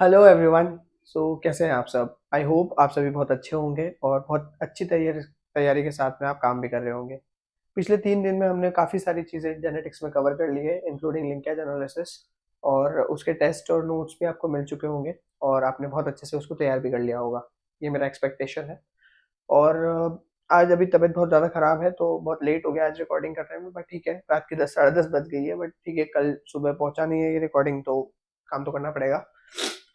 Hello everyone. कैसे हैं आप सब? आई होप आप सभी बहुत अच्छे होंगे और बहुत अच्छी तैयारी तैयारी के साथ में आप काम भी कर रहे होंगे। पिछले 3 दिन में हमने काफ़ी सारी चीज़ें जेनेटिक्स में कवर कर ली है, इंक्लूडिंग लिंकेज एनालिसिस, और उसके टेस्ट और नोट्स भी आपको मिल चुके होंगे और आपने बहुत अच्छे से उसको तैयार भी कर लिया होगा। ये मेरा एक्सपेक्टेशन है। और आज अभी तबीयत बहुत ज़्यादा ख़राब है तो बहुत लेट हो गया आज रिकॉर्डिंग का टाइम, बट ठीक है, रात के 10 साढ़े 10 बज गई है, बट ठीक है, कल सुबह पहुंचा नहीं है ये रिकॉर्डिंग तो काम तो करना पड़ेगा।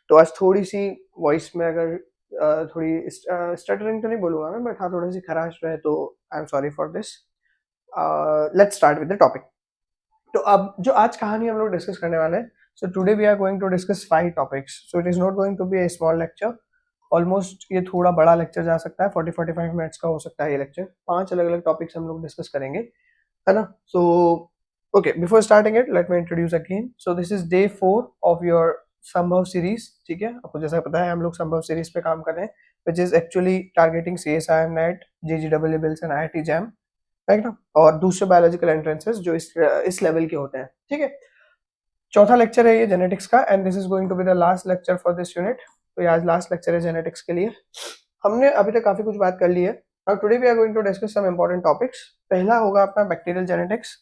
तो आज थोड़ी सी वॉइस में अगर थोड़ी स्टटरिंग तो नहीं बोलूंगा मैं, बट हाँ थोड़ी सी खराश रहे तो I am sorry for this. Let's start with the topic. तो अब जो आज कहानी हम लोग डिस्कस करने वाले हैं, so today we are going to discuss 5 topics, so it is not going to be a small lecture. Almost ये थोड़ा बड़ा लेक्चर जा सकता है, 40-45 मिनट्स का हो सकता है ये लेक्चर। 5 अलग अलग टॉपिक्स हम लोग डिस्कस करेंगे, है ना? So okay, before starting it let me introduce again. So this is day 4 of your संभव सीरीज। ठीक है, आपको जैसा पता है हम लोग संभव सीरीज पे काम कर रहे हैं, which is actually targeting CSIR net, JEE bills and IIT jam, right ना? और दूसरे बायोलॉजिकल एंट्रेंसेस जो इस लेवल के होते हैं। ठीक है, चौथा लेक्चर है ये जेनेटिक्स का, and this is going to be the last lecture for this unit. तो ये आज लास्ट लेक्चर है जेनेटिक्स के लिए। हमने अभी तक काफी कुछ बात कर ली है। Now today we are going to discuss some important topics. पहला होगा अपना bacterial genetics.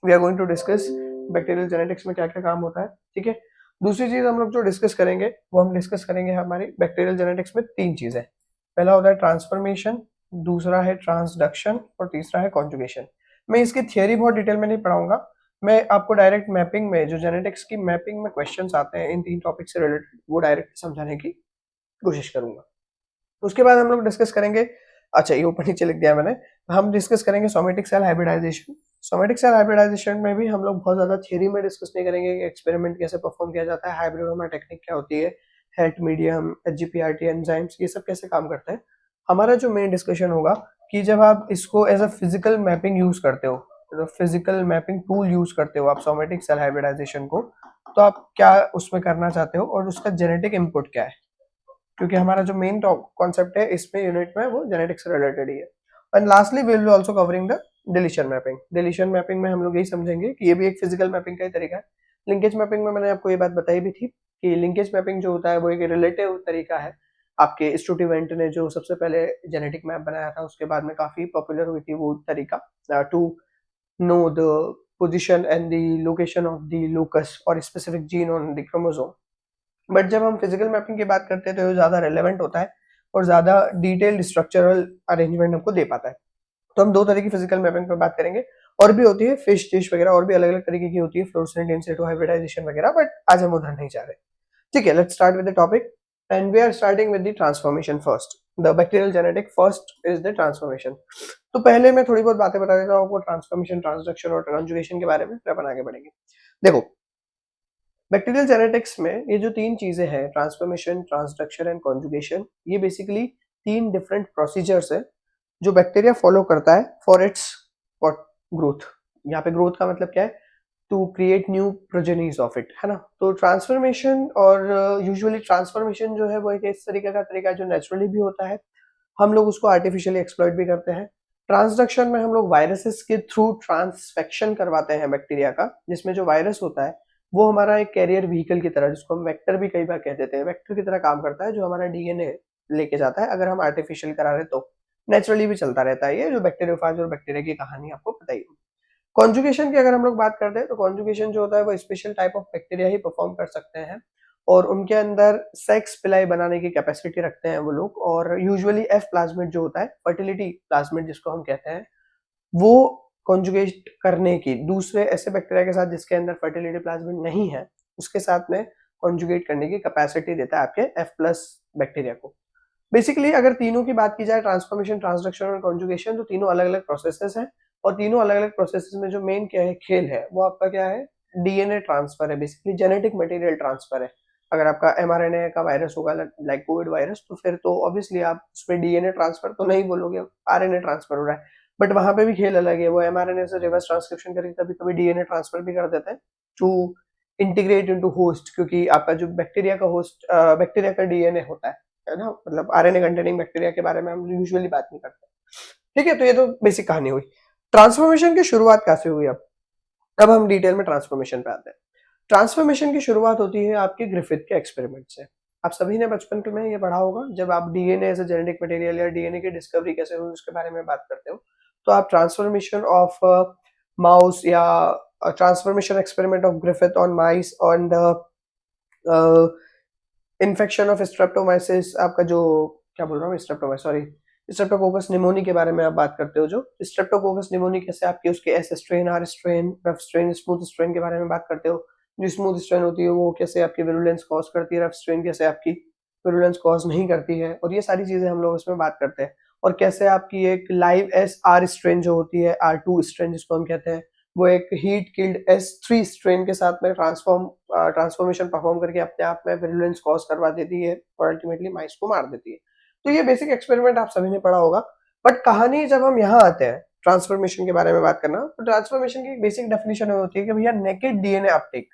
We are going to discuss bacterial genetics में क्या क्या काम होता है। ठीक है, दूसरी चीज हम लोग जो डिस्कस करेंगे वो हम डिस्कस करेंगे हमारी बैक्टीरियल जेनेटिक्स में 3 चीजें। पहला होता है ट्रांसफॉर्मेशन, दूसरा है ट्रांसडक्शन और तीसरा है कॉन्जुगेशन। मैं इसकी थियोरी बहुत डिटेल में नहीं पढ़ाऊंगा, मैं आपको डायरेक्ट मैपिंग में, जो जेनेटिक्स की मैपिंग में क्वेश्चंस आते हैं इन 3 टॉपिक से रिलेटेड, वो डायरेक्ट समझाने की कोशिश करूंगा। उसके बाद हम लोग डिस्कस करेंगे, अच्छा ये ऊपर नीचे लिख दिया मैंने, हम डिस्कस करेंगे somatic cell hybridization. Somatic cell hybridization में भी हम लोग बहुत ज्यादा थियरी में डिस्कस नहीं करेंगे कि एक्सपेरिमेंट कैसे परफॉर्म किया जाता है, हाइब्रिडोमा टेक्निक क्या होती है, हेट मीडियम, HGPRT एंजाइम्स, ये सब कैसे काम करते हैं। हमारा जो मेन डिस्कशन होगा कि जब आप इसको as a physical mapping use करते हो, तो फिजिकल मैपिंग टूल यूज करते हो आप सोमेटिक सेल हाइब्रिडाइजेशन को, तो आप क्या उसमें करना चाहते हो और उसका जेनेटिक इनपुट क्या है, क्योंकि हमारा जो मेन कॉन्सेप्ट है इसमें यूनिट में वो जेनेटिक्स से रिलेटेड ही है। And lastly we will be also covering the deletion mapping. Deletion mapping में हम लोग यही समझेंगे कि ये भी एक फिजिकल मैपिंग का ही तरीका है। लिंकेज मैपिंग में मैंने आपको ये बात बताई भी थी कि लिंकेज मैपिंग जो होता है वो एक रिलेटिव तरीका है। आपके स्टूडेंट ने जो सबसे पहले जेनेटिक मैप बनाया था उसके बाद में काफी पॉपुलर हुई थी वो तरीका, to know the position and the location of the locus और specific gene on the chromosome. But जब हम फिजिकल मैपिंग की बात करते हैं तो ये ज्यादा रेलेवेंट होता है और ज्यादा डिटेल्ड स्ट्रक्चरल अरेंजमेंट हमको दे पाता है। तो हम 2 तरह की फिजिकल मैपिंग पर बात करेंगे, और भी होती है फिश डिश वगैरह, और भी अलग अलग तरीके की होती है, फ्लोरोसेंट इन सिटू हाइब्रिडाइजेशन वगैरह, बट आज हम उधर नहीं जा रहे। ठीक है, let's start with the topic and we are starting with the transformation first. The bacterial genetic first is the transformation. तो पहले मैं थोड़ी बहुत बातें बता देता हूँ आपको ट्रांसफॉर्मेशन, ट्रांसडक्शन और कॉन्जुगेशन के बारे में, फिर अपन आगे बढ़ेंगे। देखो, बैक्टीरियल जेनेटिक्स में ये जो 3 चीजें हैं, ट्रांसफॉर्मेशन, ट्रांसडक्शन एंड कॉन्जुगेशन, ये बेसिकली 3 डिफरेंट प्रोसीजर्स है जो बैक्टीरिया फॉलो करता है फॉर इट्स ग्रोथ। यहाँ पे ग्रोथ का मतलब क्या है? To create new progenies of it, है ना? तो ट्रांसफॉर्मेशन और यूजुअली ट्रांसफॉर्मेशन जो है वो एक इस तरीके का तरीका है जो नेचुरली भी होता है, हम लोग उसको आर्टिफिशियली एक्सप्लॉइट भी करते हैं। ट्रांसडक्शन में हम लोग वायरसेस के थ्रू ट्रांसफेक्शन करवाते हैं बैक्टीरिया का, जिसमें जो वायरस होता है वो हमारा एक कैरियर व्हीकल की तरह, जिसको हम वेक्टर भी कई बार कह देते हैं, वेक्टर की तरह काम करता है, जो हमारा डीएनए लेके जाता है। अगर हम आर्टिफिशियल करा रहे तो नेचुरली भी चलता रहता है ये, जो बैक्टीरियोफाज और बैक्टीरिया की कहानी आपको पता ही है। कॉन्जुगेशन की अगर हम लोग बात करते हैं तो कॉन्जुगेशन जो होता है वो special type of bacteria he perform कर सकते हैं, और उनके अंदर सेक्स पिलाई बनाने की कैपेसिटी रखते हैं वो लोग। और यूजुअली एफ प्लाज्मिड जो होता है, फर्टिलिटी प्लाज्मिड जिसको हम कहते हैं, वो कॉन्जुगेट करने की दूसरे ऐसे बैक्टीरिया के साथ जिसके अंदर फर्टिलिटी प्लाज्मिड नहीं है, उसके साथ में कॉन्जुगेट करने की कैपेसिटी देता है आपके एफ प्लस बैक्टीरिया को। बेसिकली अगर तीनों की बात की जाए, ट्रांसफॉर्मेशन, ट्रांसडक्शन और कॉन्जुगेशन, तो तीनों अलग अलग प्रोसेसेस हैं, और तीनों अलग अलग प्रोसेसेस में जो मेन क्या है, खेल है, वो आपका क्या है? डीएनए ट्रांसफर है, बेसिकली जेनेटिक मटेरियल ट्रांसफर है। अगर आपका एमआरएनए का वायरस होगा लाइक कोविड वायरस, तो फिर तो ऑब्वियसली आप उसमें डीएनए ट्रांसफर तो नहीं बोलोगे, आरएनए ट्रांसफर हो रहा है। बट वहां पे भी खेल अलग है, वो एमआरएनए से रिवर्स ट्रांसक्रिप्शन करके कभी कभी डीएनए ट्रांसफर भी कर देते हैं टू इंटीग्रेट इनटू होस्ट, क्योंकि आपका जो बैक्टीरिया का होस्ट, बैक्टीरिया का डीएनए होता है ना, मतलब आरएनए कंटेनिंग बैक्टीरिया के बारे में हम यूजुअली बात नहीं करते। ठीक है, तो ये तो बेसिक कहानी हुई। ट्रांसफॉर्मेशन की शुरुआत कैसे हुई? अब हम डिटेल में ट्रांसफॉर्मेशन पे आते हैं। ट्रांसफॉर्मेशन की शुरुआत होती है आपके ग्रिफिथ के एक्सपेरिमेंट से। आप सभी ने बचपन में ये पढ़ा होगा, जब आप DNA as a genetic material या डीएनए की डिस्कवरी कैसे हुई उसके बारे में बात करते हो, तो आप ट्रांसफॉर्मेशन ऑफ माउस या transformation experiment of Griffith on mice on the infection of Streptomyces, आपका जो क्या बोल रहा हूँ, स्ट्रेप्टोमाइसिस सॉरी, स्ट्रेप्टोकोकस निमोनी के बारे में आप बात करते हो। जो स्ट्रेप्टोकोकस निमोनी कैसे आपकी उसके S strain, R strain, rough strain, smooth strain के बारे में बात करते हो। जो स्मूथ स्ट्रेन होती है वो कैसे आपकी विरुलेंस कॉज करती है, रफ स्ट्रेन कैसे आपकी विरुलेंस कॉज नहीं करती है, और ये सारी चीजें हम लोग इसमें बात करते हैं। और कैसे आपकी एक लाइव एस आर स्ट्रेन जो होती है, R2 स्ट्रेन जिसको हम कहते हैं, वो एक हीट किल्ड S3 स्ट्रेन के साथ में ट्रांसफॉर्मेशन परफॉर्म करके अपने आप में विरुलेंस कॉज करवा देती है और अल्टीमेटली माइस को मार देती है। तो ये बेसिक एक्सपेरिमेंट आप सभी ने पढ़ा होगा। बट कहानी जब हम यहाँ आते हैं ट्रांसफॉर्मेशन के बारे में बात करना, तो ट्रांसफॉर्मेशन की बेसिक डेफिनेशन होती है कि भैया naked DNA Uptake.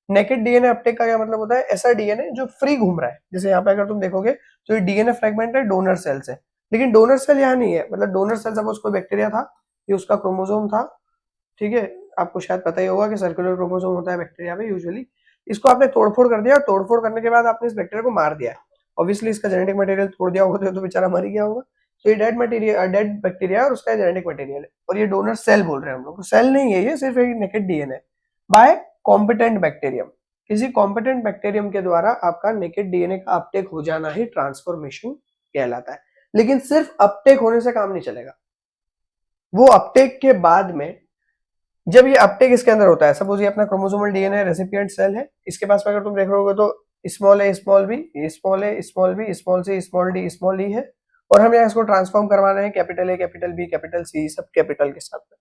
Naked DNA Uptake का क्या मतलब होता है? ऐसा डीएनए जो फ्री घूम रहा है। जैसे यहाँ पे अगर तुम देखोगे तो ये डीएनए फ्रेगमेंट है डोनर सेल से, लेकिन डोनर सेल यहाँ नहीं है। मतलब डोनर सेल सपोज कोई बैक्टीरिया था, ये उसका क्रोमोसोम था, ठीक है, आपको शायद पता ही होगा कि सर्कुलर क्रोमोसोम होता है बैक्टीरिया में यूजुअली। इसको आपने तोड़फोड़ कर दिया, और तोड़फोड़ करने के बाद आपने इस बैक्टीरिया को मार दिया। ऑब्वियसली इसका जेनेटिक मटेरियल तोड़ दिया होगा तो बेचारा मर ही गया होगा। तो ये डेड मटेरियल, डेड बैक्टीरिया और उसका जेनेटिक मटेरियल है, और ये डोनर सेल बोल रहे हैं हम लोग। सेल नहीं है ये, सिर्फ एक naked DNA by competent bacterium. किसी कॉम्पिटेंट बैक्टीरियम के द्वारा आपका नेकेड डीएनए का अपटेक हो जाना ही ट्रांसफॉर्मेशन कहलाता है। लेकिन सिर्फ अपटेक होने से काम नहीं चलेगा। वो अपटेक के बाद में, जब ये अपटेक इसके अंदर होता है, सपोज ये अपना क्रोमोसोमल डीएनए रेसिपिएंट सेल है, इसके पास में अगर तुम देख रहे होगे तो small A small B, small A small B, small C small D small E है, और हम यहाँ इसको ट्रांसफॉर्म करवाना है capital A capital B capital C सब कैपिटल के साथ में।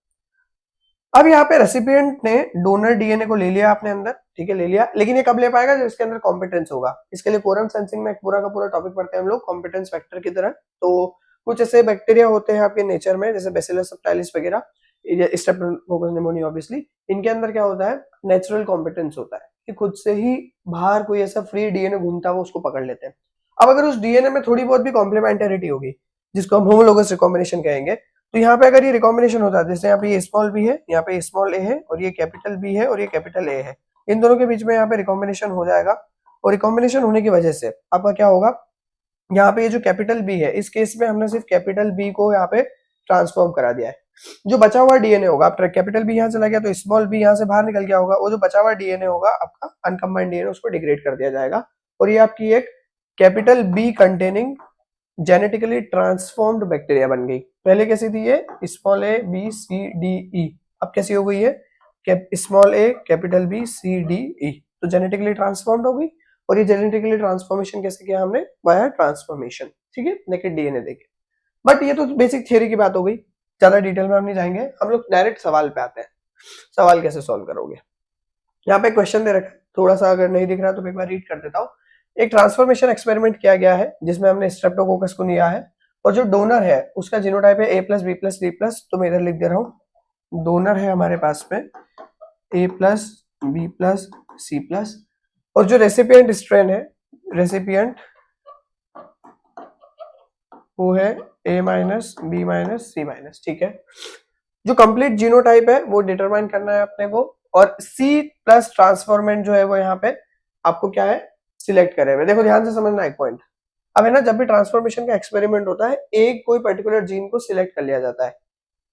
अब यहाँ पे रेसिपिएंट ने डोनर डीएनए को ले लिया अपने अंदर, ठीक है, ले लिया, लेकिन ये कब ले पाएगा? जब इसके अंदर कॉम्पिटेंस होगा। इसके लिए कोरम सेंसिंग में एक पूरा का पूरा टॉपिक पढ़ते हैं हम लोग कॉम्पिटेंस फैक्टर की तरह। तो कुछ ऐसे बैक्टीरिया होते हैं आपके नेचर में, जैसे बेसिलस सबटाइलिस वगैरह, स्ट्रेप्टोकोकस निमोनी ऑब्वियसली, इनके अंदर क्या होता है? नेचुरल कॉम्पिटेंस होता है कि खुद से ही बाहर कोई ऐसा फ्री डीएनए घूमता है वो उसको पकड़ लेते हैं। अब अगर उस डीएनए में थोड़ी बहुत भी कॉम्प्लीमेंटरिटी होगी, जिसको हम होमोलोगस रिकॉम्बिनेशन कहेंगे, तो यहाँ पे अगर ये रिकॉम्बिनेशन होता है, जैसे यहाँ पे ये स्मॉल बी है, यहाँ पे स्मॉल ए है, और ये कैपिटल बी है और ये कैपिटल ए है, इन दोनों के बीच में यहाँ पे रिकॉम्बिनेशन हो जाएगा। और रिकॉम्बिनेशन होने की वजह से आपका क्या होगा? यहाँ पे ये जो कैपिटल बी है, इस केस में हमने सिर्फ कैपिटल बी को यहाँ पे ट्रांसफॉर्म करा दिया है। जो बचा हुआ डीएनए होगा, आप कैपिटल बी यहाँ चला गया तो स्मॉल बी यहाँ से बाहर निकल गया होगा, वो जो बचा हुआ डीएनए होगा आपका अनकम्बाइंड डीएनए, उसको डिग्रेड कर दिया जाएगा, और ये आपकी एक capital B containing genetically transformed bacteria बन गई। पहले कैसी थी ये? Small A B C D E, अब कैसी हो गई है? Small A capital B C D E, तो जेनेटिकली ट्रांसफॉर्म्ड हो गई। और ये जेनेटिकली ट्रांसफॉर्मेशन कैसे किया हमने? वाया ट्रांसफॉर्मेशन, ठीक है, नेकेड डीएनए देके। बट ये तो बेसिक थियरी की बात हो गई, ज्यादा डिटेल में हम नहीं जाएंगे, हम लोग डायरेक्ट सवाल पे आते हैं। सवाल कैसे सॉल्व करोगे? यहाँ पे क्वेश्चन दे रखा है, थोड़ा सा अगर नहीं दिख रहा तो मैं एक बार रीड कर देता हूँ। एक ट्रांसफॉर्मेशन एक्सपेरिमेंट किया गया है जिसमें हमने स्ट्रेप्टोकोकस को लिया है, और जो डोनर है उसका जीनोटाइप है A plus B plus C plus, तो मैं इधर लिख दे रहा हूँ। डोनर है हमारे पास में A plus B plus C plus, और जो रेसिपिएंट स्ट्रेन है, रेसिपिएंट वो है A minus B minus C minus, ठीक है। जो कंप्लीट जीनोटाइप है वो डिटरमाइन करना है अपने को, और C प्लस ट्रांसफॉर्मेंट जो है वो यहाँ पे आपको क्या है? सिलेक्ट करे हुए। देखो ध्यान से समझना एक पॉइंट। अब है ना, जब भी ट्रांसफॉर्मेशन का एक्सपेरिमेंट होता है, एक कोई पर्टिकुलर जीन को सिलेक्ट कर लिया जाता है।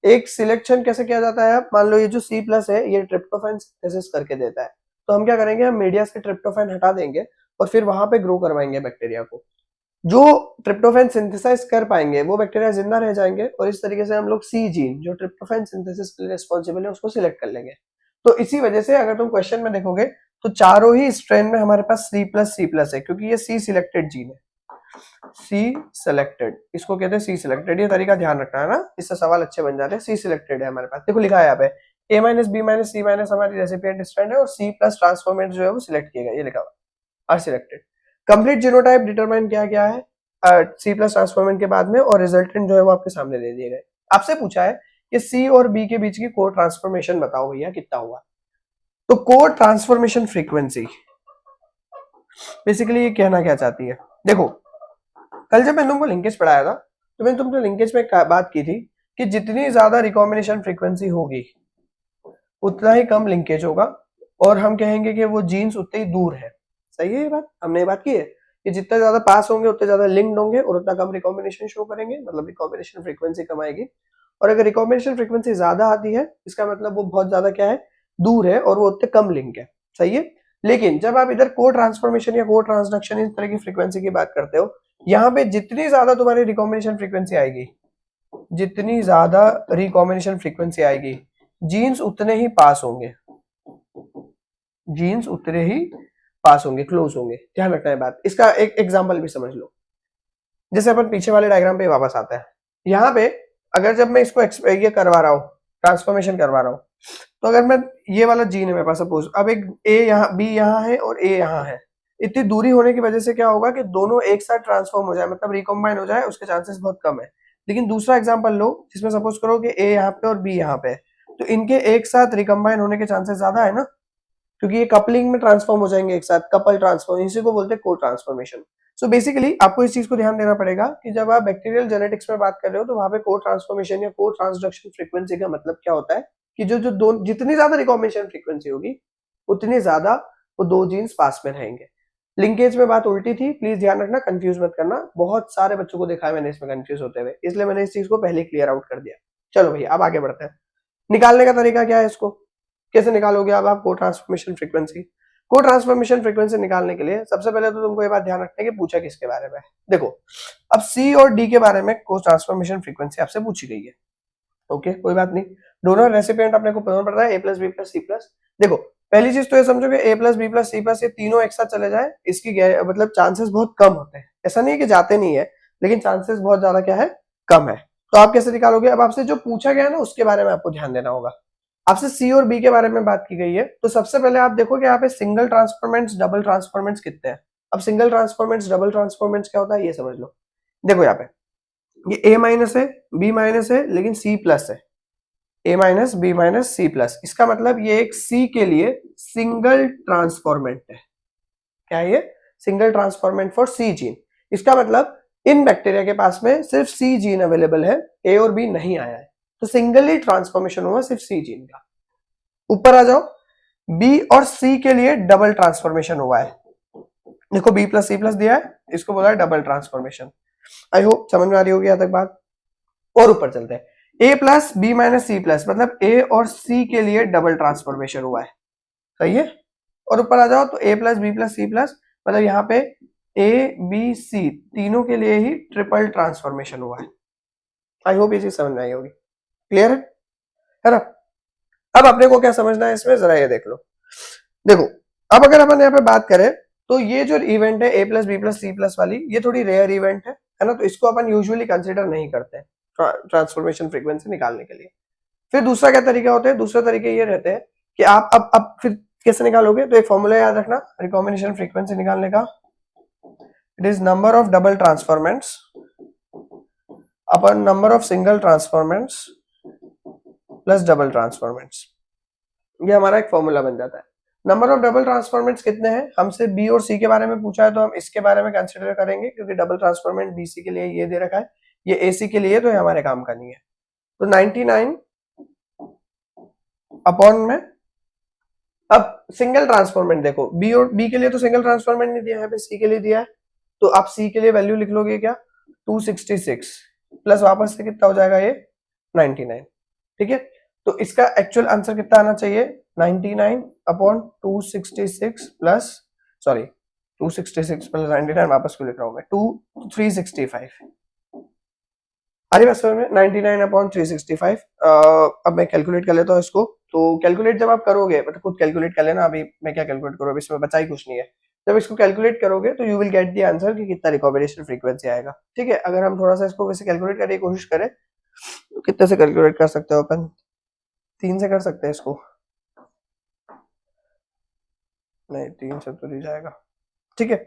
एक सिलेक्शन कैसे किया जाता है? मान लो ये जो C प्लस है ये ट्रिप्टोफैन सिंथेसिस करके देता है, तो हम क्या करेंगे? हम मीडिया से ट्रिप्टोफैन हटा देंगे और फिर वहां पे ग्रो करवाएंगे बैक्टीरिया को। जो ट्रिप्टोफैन सिंथेसाइज कर पाएंगे वो बैक्टीरिया जिंदा रह जाएंगे, और इस तरीके से हम लोग C जीन जो ट्रिप्टोफैन सिंथेसिस के लिए रिस्पॉन्सिबल है उसको सिलेक्ट कर लेंगे। तो इसी वजह से अगर तुम क्वेश्चन में देखोगे तो चारों ही स्ट्रेन में हमारे पास C प्लस है, क्योंकि ये C सिलेक्टेड जीन है। C सिलेक्टेड, इसको कहते हैं C सिलेक्टेड। ये तरीका ध्यान रखना है ना, इससे सवाल अच्छे बन जाते हैं। C सिलेक्टेड है हमारे पास, देखो लिखा है यहाँ पे A minus B minus C minus हमारी रेसिपिएंट स्ट्रेंड है, और C प्लस ट्रांसफॉर्मेंट जो है वो सिलेक्ट किया गया, ये लिखा हुआ R selected. Complete genotype determine किया गया है C प्लस ट्रांसफॉर्मेंट के बाद में, और रिजल्टेंट जो है वो आपके सामने दे दिए गए। आपसे पूछा है कि C और B के बीच की कोर ट्रांसफॉर्मेशन बताओ भैया कितना हुआ। तो कोर ट्रांसफॉर्मेशन फ्रीक्वेंसी बेसिकली ये कहना क्या चाहती है? देखो कल जब मैंने तुमको लिंकेज पढ़ाया था तो मैंने तुमको लिंकेज में बात की थी कि जितनी ज्यादा रिकॉम्बिनेशन फ्रीक्वेंसी होगी उतना ही कम लिंकेज होगा, और हम कहेंगे कि वो जीन्स उतने ही दूर है। सही है ये बात, हमने ये बात की है कि जितने ज्यादा पास होंगे उतने ज्यादा लिंक्ड होंगे और उतना कम रिकॉम्बिनेशन शो करेंगे, मतलब रिकॉम्बिनेशन फ्रीक्वेंसी कम आएगी। और अगर रिकॉम्बिनेशन फ्रीक्वेंसी ज्यादा आती है इसका मतलब वो बहुत ज्यादा क्या है, दूर है और वो उतने कम लिंक है। सही है। लेकिन जब आप इधर को ट्रांसफॉर्मेशन या को ट्रांसडक्शन इस तरह की फ्रीक्वेंसी की बात करते हो, यहाँ पे जितनी ज्यादा तुम्हारी रिकॉम्बिनेशन फ्रीक्वेंसी आएगी, जितनी ज्यादा रिकॉम्बिनेशन फ्रीक्वेंसी आएगी, जीन्स उतने ही पास होंगे, जीन्स उतने ही पास होंगे, क्लोज होंगे। ध्यान रखना है बात। इसका एक एग्जांपल भी समझ लो। जैसे अपन पीछे वाले डायग्राम पे वापस आते हैं, यहाँ पे अगर जब मैं इसको ये करवा रहा हूँ, ट्रांसफॉर्मेशन करवा रहा हूँ, तो अगर मैं ये वाला जीन है मेरे पास सपोज, अब एक ए यहाँ, बी यहाँ है और ए यहाँ है, इतनी दूरी होने की वजह से क्या होगा कि दोनों एक साथ ट्रांसफॉर्म हो जाए, मतलब रिकॉम्बाइन हो जाए, उसके चांसेस बहुत कम है। लेकिन दूसरा एग्जाम्पल लो जिसमें सपोज करो कि ए यहाँ पे और बी यहाँ पे, तो इनके एक साथ रिकम्बाइन होने के चांसेस ज्यादा है ना, क्योंकि ये कपलिंग में ट्रांसफॉर्म हो जाएंगे एक साथ, कपल ट्रांसफॉर्म, इसी को बोलते हैं को ट्रांसफॉर्मेशन। सो बेसिकली आपको इस चीज को ध्यान देना पड़ेगा कि जब आप बैक्टीरियल जेनेटिक्स में बात कर रहे हो तो वहां पे को ट्रांसफॉर्मेशन या को ट्रांसडक्शन फ्रीक्वेंसी का मतलब क्या होता है कि जो जो दो जितनी ज्यादा रिकॉम्बिनेशन फ्रीक्वेंसी होगी उतनी ज्यादा वो दो जीन्स पास में रहेंगे। लिंकेज में बात उल्टी थी, प्लीज ध्यान रखना, कंफ्यूज मत करना, बहुत सारे बच्चों को देखा है मैंने इसमें कंफ्यूज होते हुए, इसलिए मैंने इस चीज को पहले क्लियर आउट कर दिया। चलो भैया अब आगे बढ़ते हैं। निकालने का तरीका क्या है, इसको कैसे निकालोगे अब आप को ट्रांसफॉर्मेशन फ्रीक्वेंसी? को ट्रांसफॉर्मेशन फ्रीक्वेंसी निकालने के लिए सबसे पहले तो तुमको ये बात ध्यान रखना है कि पूछा किसके बारे में। देखो अब सी और डी के बारे में को ट्रांसफॉर्मेशन फ्रीक्वेंसी आपसे पूछी गई है। ओके कोई बात नहीं, दोनों रेसिपिएंट अपने को पता पड़ रहा है, A plus B plus C plus. देखो पहली चीज तो ये समझो कि A plus B plus C plus ये तीनों एक साथ चले जाए, इसकी मतलब चांसेस बहुत कम होते हैं। ऐसा नहीं है कि जाते नहीं है, लेकिन चांसेस बहुत ज्यादा क्या है, कम है। तो आप कैसे निकालोगे? अब आपसे जो पूछा गया है ना उसके बारे में आपको ध्यान देना होगा। आपसे सी और बी के बारे में बात की गई है, तो सबसे पहले आप देखो कि यहाँ पे सिंगल ट्रांसफॉर्मेंट्स डबल ट्रांसफॉर्मेंट्स कितने हैं। अब सिंगल ट्रांसफॉर्मेंट्स डबल ट्रांसफॉर्मेंट्स क्या होता है ये समझ लो। देखो यहाँ पे ये ए माइनस है, बी माइनस है, लेकिन सी प्लस है, A minus B minus C plus, इसका मतलब ये एक सी के लिए सिंगल ट्रांसफॉर्मेंट है। क्या है ये? Single transformant for C gene. इसका मतलब इन बैक्टीरिया के पास में सिर्फ सी जीन अवेलेबल है, ए और बी नहीं आया है, तो सिंगल ही ट्रांसफॉर्मेशन हुआ सिर्फ सी जीन का। ऊपर आ जाओ, बी और सी के लिए डबल ट्रांसफॉर्मेशन हुआ है। देखो बी प्लस सी प्लस दिया है, इसको बोला है डबल ट्रांसफॉर्मेशन। आई होप समझ में आ रही होगी यहाँ तक बात। और ऊपर चलते हैं, A plus B minus C plus, मतलब ए और सी के लिए डबल ट्रांसफॉर्मेशन हुआ है। सही है। और ऊपर आ जाओ तो A plus B plus C plus, मतलब यहाँ पे ए बी सी तीनों के लिए ही ट्रिपल ट्रांसफॉर्मेशन हुआ है। आई होप ये चीज समझ में आई होगी। क्लियर है ना? अब अपने को क्या समझना है इसमें, जरा ये देख लो। देखो अब अगर अपन यहाँ पे बात करें तो ये जो इवेंट है A plus B plus C plus वाली, ये थोड़ी रेयर इवेंट है ना, तो इसको अपन यूजुअली कंसिडर नहीं करते ट्रांसफॉर्मेशन फ्रीक्वेंसी निकालने के लिए। फिर दूसरा क्या तरीका होता है? दूसरा तरीके ये रहते हैं कि आप अब फिर कैसे निकालोगे, तो एक फॉर्मूला याद रखना रिकॉम्बिनेशन फ्रीक्वेंसी निकालने का। It is number of double transformants upon number of single transformants plus double transformants. ये हमारा एक फॉर्मूला बन जाता है। नंबर ऑफ डबल ट्रांसफॉर्मेंट्स कितने हैं, हमसे बी और सी के बारे में पूछा है तो हम इसके बारे में कंसिडर करेंगे, क्योंकि डबल ट्रांसफॉर्मेंट बीसी के लिए ये दे रखा है, ये एसी के लिए, तो ये हमारे काम का नहीं है। तो 99 अपॉन में, अब सिंगल ट्रांसफॉर्मेंट देखो बी और बी के लिए तो सिंगल ट्रांसफॉर्मेंट नहीं दिया है, सी के लिए दिया है, तो आप सी के लिए वैल्यू लिख लोगे क्या, 266 प्लस वापस से कितना हो जाएगा ये 99। ठीक है, तो इसका एक्चुअल आंसर कितना आना चाहिए, 99 अपॉन 266 प्लस, सॉरी 266 प्लस 99 वापस क्यों लिख रहा हूं मैं, 365। अरे बस में 99 अपॉन 365। अब मैं कैलकुलेट कर लेता हूँ इसको। तो कैलकुलेट जब आप करोगे, मतलब खुद कैलकुलेट कर लेना, अभी मैं क्या कैलकुलेट करूँ, इसमें बचा ही कुछ नहीं है। जब इसको कैलकुलेट करोगे तो you will get the answer कि कितना रिकॉम्बिनेशन फ्रीक्वेंसी आएगा। ठीक है, अगर हम थोड़ा सा इसको वैसे कैलकुलेट करने की कोशिश करें तो कितने से कैलकुलेट कर सकते हो अपन, 3 से कर सकते हैं इसको, नहीं 3 से तो नहीं जाएगा। ठीक है,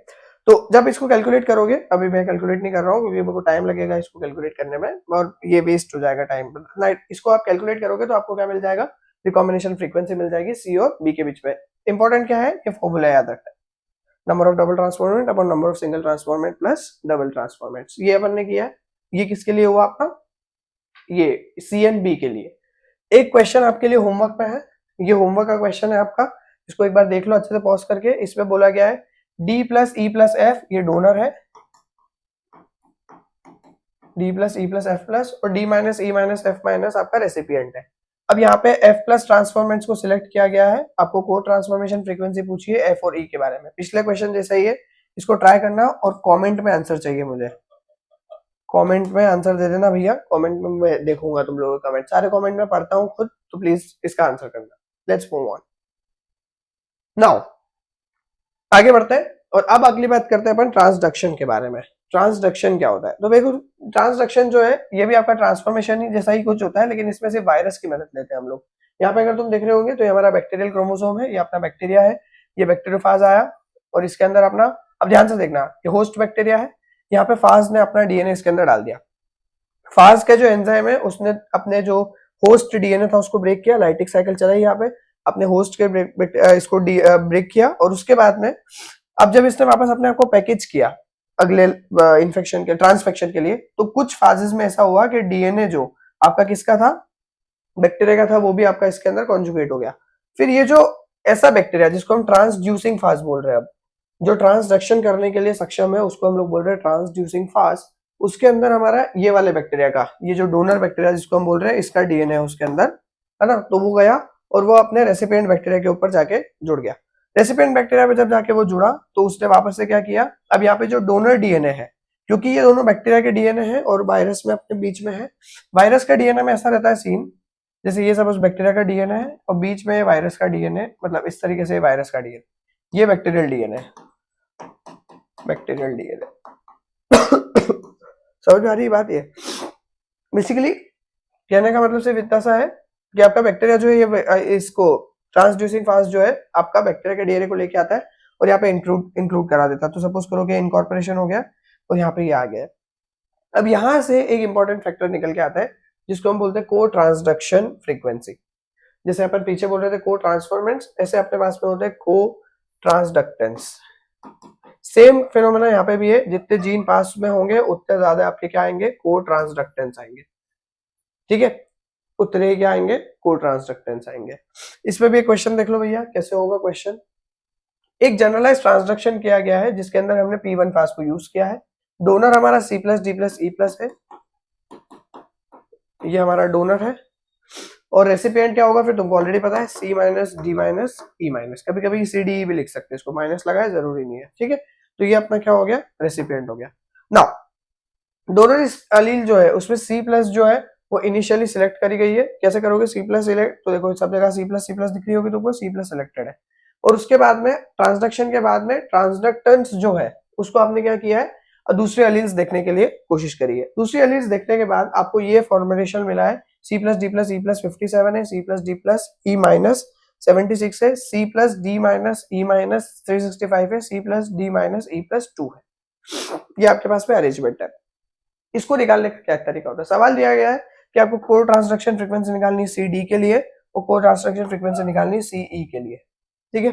तो जब इसको कैलकुलेट करोगे, अभी मैं कैलकुलेट नहीं कर रहा हूँ क्योंकि मेरे को टाइम लगेगा इसको कैलकुलेट करने में और ये वेस्ट हो जाएगा टाइम। इसको आप कैलकुलेट करोगे तो आपको क्या मिल जाएगा, रिकॉम्बिनेशन फ्रीक्वेंसी मिल जाएगी सी और बी के बीच में। इंपॉर्टेंट क्या है कि फॉर्मूला याद रखना है, number of double transformant upon number of single transformant plus double transformant. ये अपन ने किया है, ये किसके लिए हुआ आपका, ये सी एंड बी के लिए। एक क्वेश्चन आपके लिए होमवर्क में है, ये होमवर्क का क्वेश्चन है आपका इसको एक बार देख लो अच्छे से पॉज करके। इसमें बोला गया है D plus E plus F ये डोनर है, D plus E plus F plus, और D minus E minus F minus आपका रेसिपिएंट है। अब यहाँ पे F प्लस ट्रांसफॉर्मेंट्स को सिलेक्ट किया गया है। आपको को ट्रांसफॉर्मेशन फ्रीक्वेंसी पूछी है F और E के बारे में, पिछले क्वेश्चन जैसा ही है। इसको ट्राई करना और कमेंट में आंसर चाहिए मुझे, कमेंट में आंसर दे देना भैया। कमेंट में मैं देखूंगा तुम लोगों के कमेंट, सारे कमेंट में पढ़ता हूँ खुद, तो प्लीज इसका आंसर करना। लेट्स मूव ऑन नाउ, आगे बढ़ते हैं और अब अगली बात करते हैं अपन ट्रांसडक्शन के बारे में। ट्रांसडक्शन क्या होता है? तो देखो ट्रांसडक्शन जो है ये भी आपका ट्रांसफॉर्मेशन ही जैसा ही कुछ होता है, लेकिन इसमें सिर्फ वायरस की मदद लेते हैं हम लोग। यहाँ पे अगर तुम देख रहे होंगे तो ये हमारा बैक्टीरियल क्रोमोसोम है, ये अपना बैक्टीरिया है, ये बैक्टीरियोफाज आया और इसके अंदर अपना, अब ध्यान से देखना, ये होस्ट बैक्टीरिया है, यहाँ पे फाज ने अपना डीएनए इसके अंदर डाल दिया। फाज का जो एंजाइम है उसने अपने जो होस्ट डीएनए था उसको ब्रेक किया, लाइटिक साइकिल चलाई यहाँ पे, अपने होस्ट के इसको ब्रेक किया, और उसके बाद में अब जब इसने वापस अपने आप को पैकेज किया अगले इन्फेक्शन के ट्रांसफेक्शन के लिए, तो कुछ फाजेस में ऐसा हुआ कि डीएनए जो आपका किसका था, बैक्टीरिया का था, वो भी आपका इसके अंदर कॉन्जुगेट हो गया। फिर ये जो ऐसा बैक्टीरिया जिसको हम ट्रांसड्यूसिंग फाज बोल रहे हैं, अब जो ट्रांसडक्शन करने के लिए सक्षम है उसको हम लोग बोल रहे हैं ट्रांसड्यूसिंग फाज। उसके अंदर हमारा ये वाले बैक्टीरिया का, ये जो डोनर बैक्टीरिया जिसको हम बोल रहे हैं, इसका डीएनए है उसके अंदर, है ना। तो वो गया और वो अपने रेसिपिएंट बैक्टीरिया के ऊपर जाके जुड़ गया। रेसिपिएंट बैक्टीरिया पे जब जाके वो जुड़ा तो उसने वापस से क्या किया, अब यहाँ पे जो डोनर डीएनए है, क्योंकि ये दोनों बैक्टीरिया के डीएनए है और वायरस में अपने बीच में है, वायरस का डीएनए में ऐसा रहता है सीन, जैसे ये सब उस बैक्टीरिया का डीएनए है और बीच में वायरस का डीएनए, मतलब इस तरीके से वायरस का डीएनए, ये बैक्टीरियल डीएनए, बैक्टीरियल डीएनए समझ में आ रही बात? ये बेसिकली कहने का मतलब सिर्फ इतना सा है कि आपका बैक्टीरिया जो है ये इसको ट्रांसड्यूसिंग फास्ट जो है आपका बैक्टीरिया के डीएनए को लेके आता है और यहाँ पे इंक्लूड करा देता है। तो सपोज करो कि इनकॉर्पोरेशन हो गया और यहाँ पे ये आ गया। अब यहाँ से एक इंपॉर्टेंट फैक्टर निकल के आता है जिसको हम बोलते हैं को ट्रांसडक्शन फ्रीक्वेंसी। जैसे अपन पीछे बोल रहे थे को ट्रांसफॉर्मेंट्स, ऐसे अपने पास में होते हैं को ट्रांसडक्टेंस। सेम फिनोमेना यहाँ पे भी है, जितने जीन पास में होंगे उतने ज्यादा आपके क्या आएंगे, को ट्रांसडक्टेंस आएंगे। ठीक है, उतने क्या आएंगे, को ट्रांसडक्टेंस आएंगे। इसमें भी एक क्वेश्चन देख लो भैया, कैसे होगा क्वेश्चन। एक जनरलाइज ट्रांसडक्शन किया गया है जिसके अंदर हमने P1 फाज को यूज किया है। डोनर हमारा C plus D plus E plus है, ये हमारा डोनर है, और रेसिपिएंट क्या होगा फिर तुमको ऑलरेडी पता है, C minus D minus E minus, कभी कभी C D E भी लिख सकते हैं, इसको माइनस लगाए जरूरी नहीं है। ठीक है, तो ये अपना क्या हो गया, रेसिपिएंट हो गया। नाउ डोनर एलील जो है उसमें C प्लस जो है वो इनिशियली सिलेक्ट करी गई है। कैसे करोगे C प्लस सिलेक्ट, तो देखो सब जगह C प्लस दिख रही होगी तुमको, C प्लस सिलेक्टेड है, और उसके बाद में ट्रांसडक्शन के बाद में ट्रांसडक्टेंस जो है उसको आपने क्या किया है, दूसरे एलील्स देखने के लिए कोशिश करी है। दूसरे एलील्स देखने के बाद आपको ये फॉर्मुलेशन मिला है, C plus D plus E plus 57 है, C plus D plus E minus 76 है, C plus D minus E minus 365 है, C plus D minus E plus 2 है। ये आपके पास में अरेंजमेंट है। इसको निकालने का क्या तरीका होता है, सवाल दिया गया है कि आपको को ट्रांसडक्शन फ्रीक्वेंसी निकालनी है CD के लिए और को ट्रांसडक्शन फ्रीक्वेंसी निकालनी है CE के लिए। ठीक है,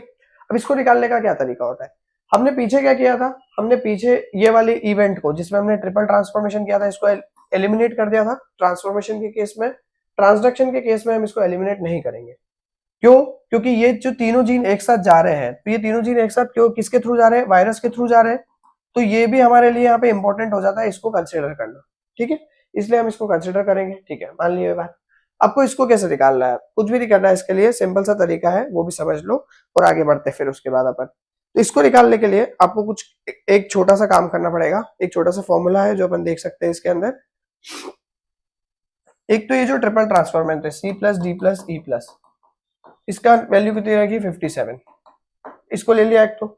अब इसको निकालने का क्या तरीका होता है, हमने पीछे क्या किया था, हमने पीछे ये वाली इवेंट को जिसमें हमने ट्रिपल ट्रांसफॉर्मेशन किया था इसको एलिमिनेट कर दिया था ट्रांसफॉर्मेशन के केस में। ट्रांसडक्शन के केस में हम इसको एलिमिनेट नहीं करेंगे। क्यों? क्योंकि ये जो तीनों जीन एक साथ जा रहे हैं, तो ये तीनों जीन एक साथ क्यों, किसके थ्रू जा रहे हैं, वायरस के थ्रू जा रहे हैं, तो ये भी हमारे लिए यहाँ पे इंपॉर्टेंट हो जाता है इसको कंसिडर करना। ठीक है, इसलिए हम इसको कंसिडर करेंगे। ठीक है, मान लिया बात। आपको इसको कैसे निकालना है, कुछ भी नहीं करना है इसके लिए, सिंपल सा तरीका है, वो भी समझ लो और आगे बढ़ते फिर उसके बाद अपन। तो इसको निकालने के लिए आपको कुछ एक छोटा सा काम करना पड़ेगा, एक छोटा सा फॉर्मूला है जो अपन देख सकते हैं इसके अंदर। एक तो ये जो ट्रिपल ट्रांसफॉर्मेंट है C plus D plus E plus, इसका वैल्यू कितनी रहेगी 57, इसको ले लिया एक तो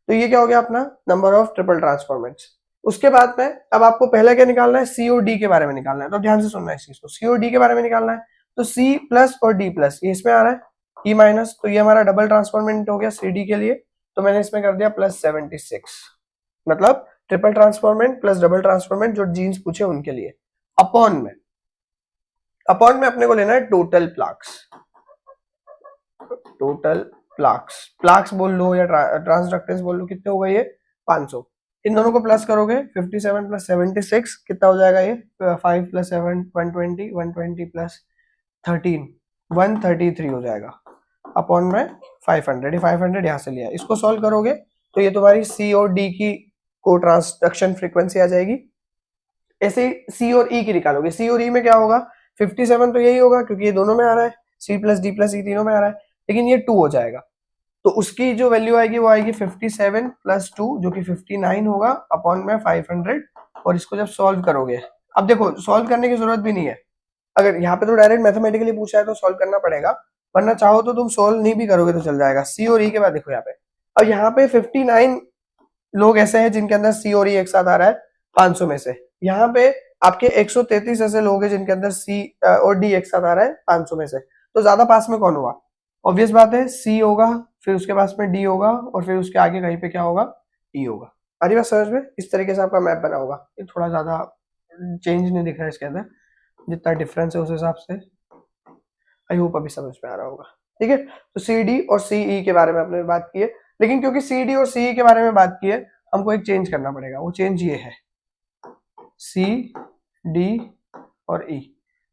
ये क्या हो गया अपना नंबर ऑफ ट्रिपल ट्रांसफॉर्मेंट्स। उसके बाद में अब आपको पहले क्या निकालना है, C और D के बारे में निकालना है, तो ध्यान से सुनना है इस चीज को। C और D के बारे में निकालना है तो C प्लस और D प्लस ये इसमें आ रहा है, E माइनस, तो ये हमारा डबल ट्रांसफॉर्मेंट हो गया CD के लिए, तो मैंने इसमें कर दिया प्लस 76, मतलब triple transformant plus double transformant जो जीन्स पूछे उनके लिए। अपॉन में अपने को लेना है टोटल प्लाक्स, टोटल प्लाक्स बोल लो या ट्रांसडक्टेंस बोल लो, कितने हो गए ये 500। इन दोनों को प्लस करोगे 57 प्लस 76 कितना हो जाएगा, ये 5 प्लस 7 120, 120 प्लस 13 133 हो जाएगा। अपॉन में 500, ये 500 यहाँ से लिया, इसको सॉल्व करोगे तो ये तुम्हारी सी और डी की को ट्रांसडक्शन फ्रीक्वेंसी आ जाएगी। ऐसे सी और ई की निकालोगे, सी और ई में क्या होगा, 57 तो यही होगा क्योंकि ये दोनों में आ रहा है, सी प्लस डी प्लस ई तीनों में आ रहा है, लेकिन ये 2 हो जाएगा, तो उसकी जो वैल्यू आएगी वो आएगी 57 प्लस 2 जो कि 59 होगा अपॉन में 500। और इसको जब सॉल्व करोगे, अब देखो सॉल्व करने की जरूरत भी नहीं है, अगर यहाँ पे तो डायरेक्ट मैथमेटिकली पूछा है तो सॉल्व करना पड़ेगा, वरना चाहो तो तुम सॉल्व नहीं भी करोगे तो चल जाएगा। सी और ई के बाद देखो यहाँ पे, अब यहाँ पे 59 लोग ऐसे हैं जिनके अंदर सी और ई एक साथ आ रहा है 500 में से, यहाँ पे आपके 133 ऐसे लोग हैं जिनके अंदर सी और डी एक साथ आ रहा है 500 में से, तो ज्यादा पास में कौन हुआ, ऑब्वियस बात है सी होगा, फिर उसके पास में डी होगा और फिर उसके आगे कहीं पे क्या होगा, ई होगा। आ रही बात समझ में, इस तरीके से आपका मैप बना होगा, ये थोड़ा ज्यादा चेंज नहीं दिख रहा है इसके अंदर, जितना डिफरेंस है उस हिसाब से आई होप अभी समझ में आ रहा होगा। ठीक है, तो सी डी और सी ई के बारे में आपने बात की है, लेकिन क्योंकि सी डी और सी ई के बारे में बात की है हमको एक चेंज करना पड़ेगा, वो चेंज ये है, सी डी और ई,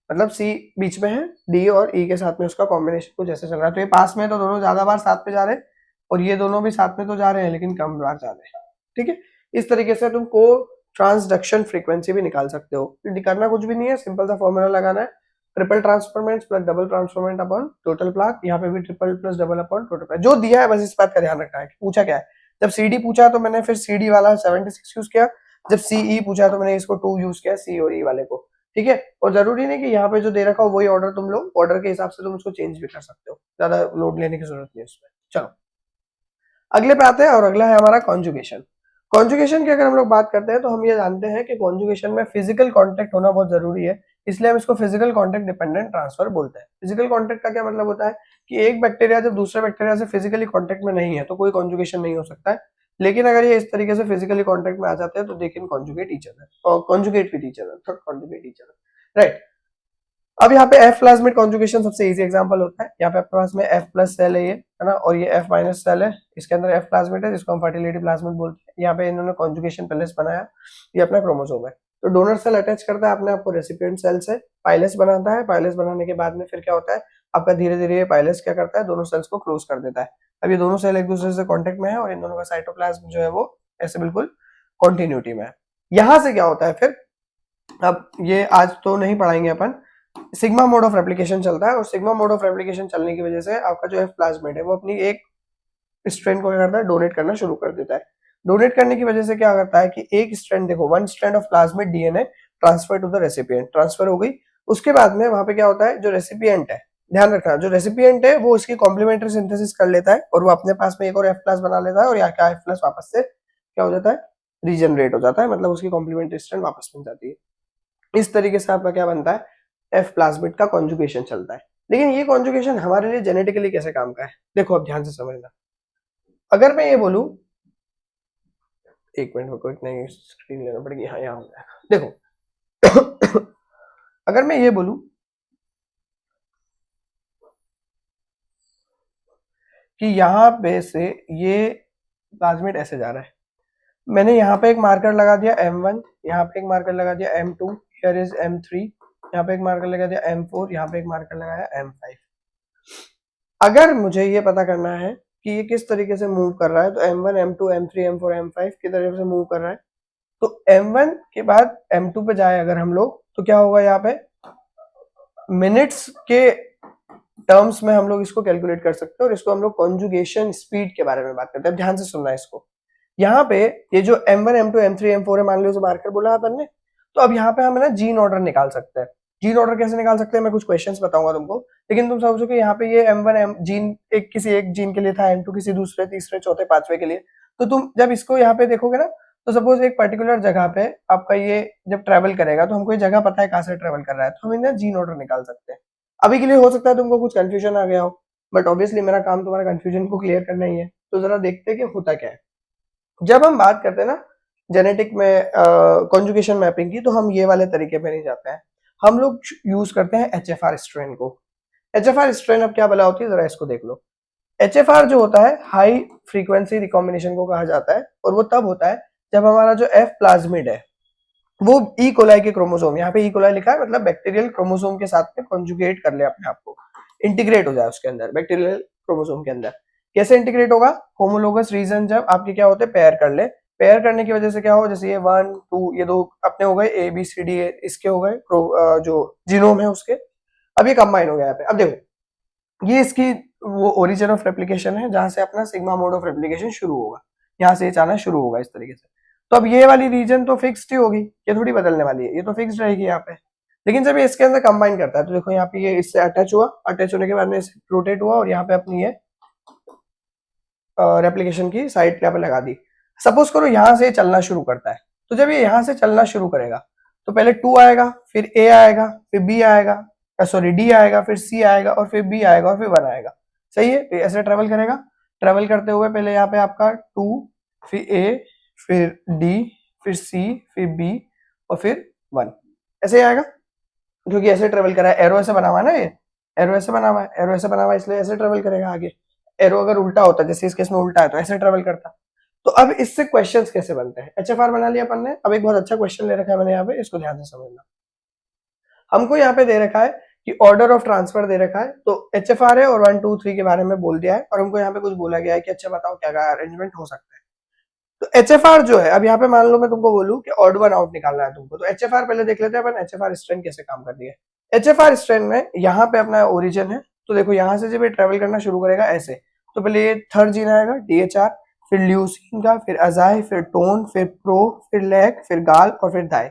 मतलब सी बीच में है, डी और ई के साथ में उसका कॉम्बिनेशन कुछ ऐसे चल रहा है, तो ये पास में तो दोनों ज्यादा बार साथ में जा रहे हैं और ये दोनों भी साथ में तो जा रहे हैं लेकिन कम बार जा रहे हैं। ठीक है, इस तरीके से तुमको ट्रांसडक्शन फ्रीक्वेंसी भी निकाल सकते हो, करना कुछ भी नहीं है, सिंपल सा फॉर्मूला लगाना है, triple transformant plus double transformant upon total plot, यहाँ पे भी triple plus double upon total plot, जो दिया है बस इस बात का ध्यान रखना है। पूछा क्या है, जब सीडी पूछा तो मैंने फिर सीडी वाला 76 यूज किया, जब सीई पूछा तो मैंने इसको 2 यूज किया, सी और ई वाले को। ठीक है, और जरूरी नहीं कि यहाँ पे जो दे रखा हो वही ऑर्डर तुम लो, ऑर्डर के हिसाब से तुम उसको चेंज भी कर सकते हो, ज्यादा लोड लेने की जरूरत नहीं है उसमें। चलो अगले पे आते हैं, और अगला है हमारा कॉन्जुगेशन। कॉन्जुगेशन की अगर हम लोग बात करते हैं तो हम ये जानते हैं कि कॉन्जुगेशन में फिजिकल कांटेक्ट होना बहुत जरूरी है, इसलिए हम इसको फिजिकल कांटेक्ट डिपेंडेंट ट्रांसफर बोलते हैं। फिजिकल कांटेक्ट का क्या मतलब होता है कि एक बैक्टीरिया जब दूसरे बैक्टीरिया से फिजिकली कांटेक्ट में नहीं है तो कोई कॉन्जुगेशन नहीं हो सकता है, लेकिन अगर ये इस तरीके से फिजिकली कांटेक्ट में आ जाते हैं तो they can conjugate each other और conjugate with each other, not conjugate each other, right. अब यहाँ पे F प्लाज्मिड कॉन्जुगेशन सबसे इजी एग्जांपल होता है, यहाँ पे आपके पास में F प्लस सेल है ये, है ना, और ये F माइनस सेल है, इसके अंदर F प्लाज्मिड है जिसको हम फर्टिलिटी प्लाज्मिड बोलते हैं। यहाँ पे इन्होंने कॉन्जुगेशन पैलेस बनाया, ये अपना क्रोमोसोम है, तो डोनर सेल अटैच करता है अपने आपको रेसिपिएंट सेल से, पाइलेस बनाता है, पाइलेस बनाने के बाद में फिर क्या होता है आपका, धीरे धीरे ये पाइलेस क्या करता है, दोनों सेल्स को क्लोज कर देता है। अब ये दोनों सेल एक दूसरे से कॉन्टेक्ट में है और इन दोनों का साइटोप्लाज्म जो है वो ऐसे बिल्कुल कॉन्टिन्यूटी में है। यहाँ से क्या होता है फिर, अब ये आज तो नहीं पढ़ाएंगे अपन, सिग्मा मोड ऑफ रेप्लिकेशन चलता है, और सिग्मा मोड ऑफ रेप्लिकेशन चलने की वजह से आपका जो एफ प्लाज्मिड है वो अपनी एक स्ट्रैंड को क्या करता है, डोनेट करना शुरू कर देता है। डोनेट करने की वजह से क्या करता है कि एक स्ट्रैंड, देखो one strand of plasmid DNA transfer to the recipient, transfer हो गई। उसके बाद में वहां पे क्या होता है, जो रेसिपिएंट है, ध्यान रखना, जो रेसिपिएंट है वो इसकी कॉम्प्लीमेंट्री सिंथेसिस कर लेता है और वो अपने पास में एक और एफ प्लस बना लेता है, और यहाँ का एफ प्लस वापस से क्या हो जाता है, रीजनरेट हो जाता है, मतलब उसकी कॉम्प्लीमेंट्री स्ट्रैंड वापस मिल जाती है। इस तरीके से आपका क्या बनता है, एफ प्लाज्मिड का कॉन्जुगेशन चलता है। लेकिन ये कॉन्जुगेशन हमारे लिए जेनेटिकली कैसे काम का है, देखो अब ध्यान से समझना। अगर मैं ये बोलूं, एक मिनट को एक नई स्क्रीन लेना पड़ेगी, हाँ यहाँ हो जाएगा। देखो अगर मैं ये बोलूं कि यहाँ पे से ये प्लाज्मिड ऐसे जा रहा है, मैंने यहाँ पे एक मार्कर लगा दिया M1, यहाँ पे एक मार्कर लगा दिया M2, हियर इज M3, यहाँ पे एक मार्कर लगा दिया M4, यहाँ पे एक मार्कर लगाया M5। अगर मुझे ये पता करना है कि ये किस तरीके से मूव कर रहा है, तो M1, M2, M3, M4, M5 की तरफ से मूव कर रहा है, तो M1 के बाद M2 पे जाए अगर हम लोग, तो क्या होगा, यहाँ पे मिनट्स के टर्म्स में हम लोग इसको कैलकुलेट कर सकते हैं, और इसको हम लोग कॉन्जुगेशन स्पीड के बारे में बात करते हैं। ध्यान से सुनना है इसको, यहाँ पे ये जो M1, M2, M3, M4 है, मान लो जो मार्कर बोला अपन ने, तो अब यहाँ पे हम ना जीन ऑर्डर निकाल सकते हैं। जीन ऑर्डर कैसे निकाल सकते हैं मैं कुछ क्वेश्चंस बताऊंगा तुमको, लेकिन तुम समझो कि यहाँ पे ये M1 जीन एक किसी एक जीन के लिए था, M2 किसी दूसरे तीसरे चौथे पांचवे के लिए, तो तुम जब इसको यहाँ पे देखोगे ना, तो सपोज एक पर्टिकुलर जगह पे आपका ये जब ट्रेवल करेगा तो हमको ये जगह पता है कहाँ से ट्रेवल कर रहा है, तो हम इन्हें जीन ऑर्डर निकाल सकते हैं। अभी के लिए हो सकता है तुमको कुछ कंफ्यूजन आ गया हो, बट ऑब्वियसली मेरा काम तुम्हारा कंफ्यूजन को क्लियर करना ही है, तो जरा देखते हैं कि होता क्या है। जब हम बात करते हैं ना जेनेटिक में कॉन्जुगेशन मैपिंग की, तो हम ये वाले तरीके पे नहीं जाते हैं, हम लोग यूज करते हैं HFR स्ट्रेन को। HFR स्ट्रेन अब क्या बला होती है, जरा इसको देख लो। HFR जो होता है हाई फ्रीक्वेंसी रिकॉम्बिनेशन को कहा जाता है, और वो तब होता है जब हमारा जो एफ प्लाज्मिड है वो ई कोलाई के क्रोमोसोम, यहाँ पे ई कोलाई लिखा है मतलब बैक्टीरियल क्रोमोसोम के साथ में कॉन्जुगेट कर ले, अपने आप को इंटीग्रेट हो जाए उसके अंदर, बैक्टीरियल क्रोमोसोम के अंदर। कैसे इंटीग्रेट होगा? होमोलोगस रीजन जब आपके क्या होते हैं, पेयर कर ले, पेयर करने की वजह से क्या हो, जैसे ये 1 2 ये दो अपने हो गए ए बी सी डी, इसके हो गए जो जीनोम है उसके, अब ये कंबाइन हो गया यहाँ पे। अब देखो ये इसकी वो ओरिजिन ऑफ रेप्लिकेशन है जहां से अपना सिग्मा मोड ऑफ रेप्लिकेशन शुरू होगा, यहाँ से ये चलना शुरू होगा इस तरीके से। तो अब ये वाली रीजन तो फिक्स्ड ही होगी, ये थोड़ी बदलने वाली है, ये तो फिक्स्ड रहेगी यहाँ पे। लेकिन जब ये इसके अंदर कंबाइन करता है तो देखो यहाँ पे ये इससे अटैच हुआ, अटैच होने के बाद में रोटेट हुआ और यहाँ पे अपनी ये रेप्लिकेशन की साइड यहाँ पे लगा दी। सपोज करो यहाँ से चलना शुरू करता है, तो जब ये यहाँ से चलना शुरू करेगा तो पहले 2 आएगा, फिर A आएगा, फिर B आएगा, सॉरी D आएगा, फिर C आएगा और फिर B आएगा और फिर 1 आएगा। सही है, तो ऐसे ट्रेवल करेगा। ट्रेवल करते हुए पहले यहाँ पे आपका 2, फिर A, फिर D, फिर C, फिर B और फिर 1, ऐसे ही आएगा क्योंकि ऐसे ट्रेवल करा है। एरो ऐसे बना हुआ है ना, ये एरो ऐसे बना हुआ है, एरो ऐसे बना हुआ है इसलिए ऐसे ट्रेवल करेगा आगे। एरो अगर उल्टा होता, जैसे इस केस में उल्टा है, तो ऐसे ट्रेवल करता। तो अब इससे क्वेश्चंस कैसे बनते हैं? एचएफआर बना लिया अपन ने। अब एक बहुत अच्छा क्वेश्चन ले रखा है मैंने यहाँ पे, इसको ध्यान से समझना। हमको यहाँ पे दे रखा है कि ऑर्डर ऑफ ट्रांसफर दे रखा है, तो एचएफआर है और 1 2 3 के बारे में बोल दिया है और हमको यहाँ पे कुछ बोला गया है कि अच्छा बताओ क्या क्या अरेंजमेंट हो सकता है। तो एचएफआर जो है, अब यहाँ पे मान लो मैं तुमको बोलूं कि ऑड वन आउट निकालना है तुमको, तो एचएफआर पहले देख लेते हैं अपन एचएफआर स्ट्रेंथ कैसे काम करती है। एचएफआर स्ट्रेंथ में यहाँ पे अपना ओरिजिन है, तो देखो यहाँ से जब ये ट्रेवल करना शुरू करेगा ऐसे, तो पहले ये थर्ड जीन आएगा डीएचआर, फिर ल्यूसीन का, फिर अजाई, फिर टोन, फिर प्रो, फिर लैग, फिर गाल और फिर थाई।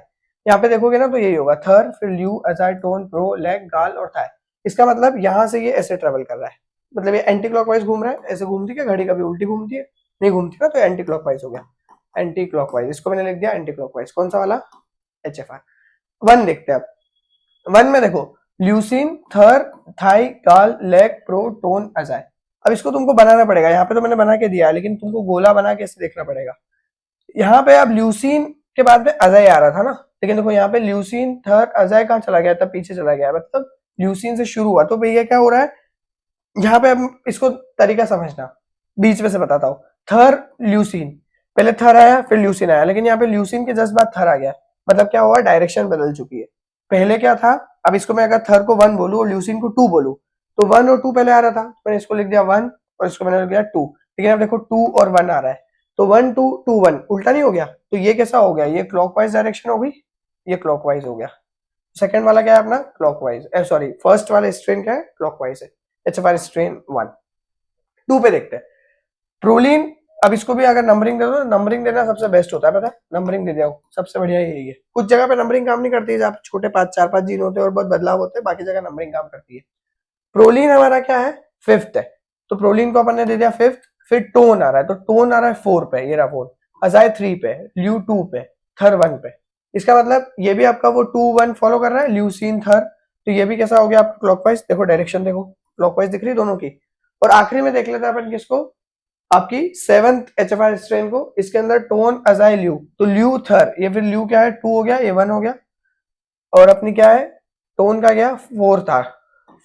यहाँ पे देखोगे ना तो यही होगा, थर, फिर ल्यू, अजाई, टोन, प्रो, लैग, गाल और थाई। इसका मतलब यहाँ से ये ऐसे ट्रेवल कर रहा है, मतलब ये एंटी क्लॉकवाइज घूम रहा है। ऐसे घूमती है घड़ी, कभी उल्टी घूमती है, नहीं घूमती ना, तो एंटी क्लॉकवाइज हो गया, एंटी क्लॉकवाइज। इसको मैंने लिख दिया एंटी क्लॉकवाइज। कौन सा वाला? एचएफआर। 1 देखते हैं अब। 1 में देखो ल्यूसीन, थर, थाई, गाल, लेग, प्रो, टोन, अजाई। अब इसको तुमको बनाना पड़ेगा, यहाँ पे तो मैंने बना के दिया है, लेकिन तुमको गोला बना के इसे देखना पड़ेगा। यहाँ पे अब ल्यूसीन के बाद में अजाई आ रहा था ना, लेकिन देखो यहाँ पे ल्यूसीन, थर, अजाई कहाँ चला गया, तब पीछे चला गया, मतलब ल्यूसीन से शुरू हुआ। तो भैया क्या हो रहा है यहाँ पे, अब इसको तरीका समझना, बीच में से बताता हूँ। थर, ल्यूसीन, पहले थर आया फिर ल्यूसीन आया, लेकिन यहाँ पे ल्यूसीन के जस्ट बाद थर आ गया, मतलब क्या हुआ, डायरेक्शन बदल चुकी है। पहले क्या था, अब इसको मैं अगर थर को 1 बोलूं और ल्यूसीन को 2 बोलूं, तो 1 और 2 पहले आ रहा था, तो मैंने इसको लिख दिया 1 और इसको मैंने लिख दिया 2। लेकिन अब देखो 2 और 1 आ रहा है, तो 1 2 2 1 उल्टा नहीं हो गया, तो ये कैसा हो गया, ये क्लॉकवाइज डायरेक्शन हो गई, ये क्लॉकवाइज हो गया। सेकंड वाला क्या है अपना, क्लॉकवाइज, सॉरी फर्स्ट वाला स्ट्रेन क्या है, क्लॉकवाइज है। HFR strain 1। 2 पे देखते हैं प्रोलीन। अब इसको भी अगर नंबरिंग दे दो, नंबरिंग देना सबसे बेस्ट होता है, पता है, नंबरिंग दे जाओ, सबसे बढ़िया यही है। कुछ जगह पे नंबरिंग काम नहीं करती है, जहाँ पे छोटे 4-5 जीन होते हैं और बहुत बदलाव होते हैं, बाकी जगह नंबरिंग काम करती है। प्रोलीन हमारा क्या है, 5th है, तो प्रोलीन को अपन ने दे दिया 5th। फिर टोन आ रहा है, तो टोन आ रहा है 4 पे, ये रहा 4, अजाई 3 पे, ल्यू 2 पे, थर 1 पे। इसका मतलब ये भी आपका वो 2 1 फॉलो कर रहा है, ल्यूसीन, थर, तो ये भी कैसा हो गया आपका क्लॉकवाइज। देखो डायरेक्शन देखो, क्लॉकवाइज दिख रही है दोनों की। और आखिरी में देख लेते हैं अपन किसको, आपकी 7th एचएफआर स्ट्रेन को। इसके अंदर टोन, अजाई, ल्यू, तो ल्यू, थर, ये फिर ल्यू क्या है 2 हो गया, ये 1 हो गया, और अपनी क्या है, टोन का गया 4 था,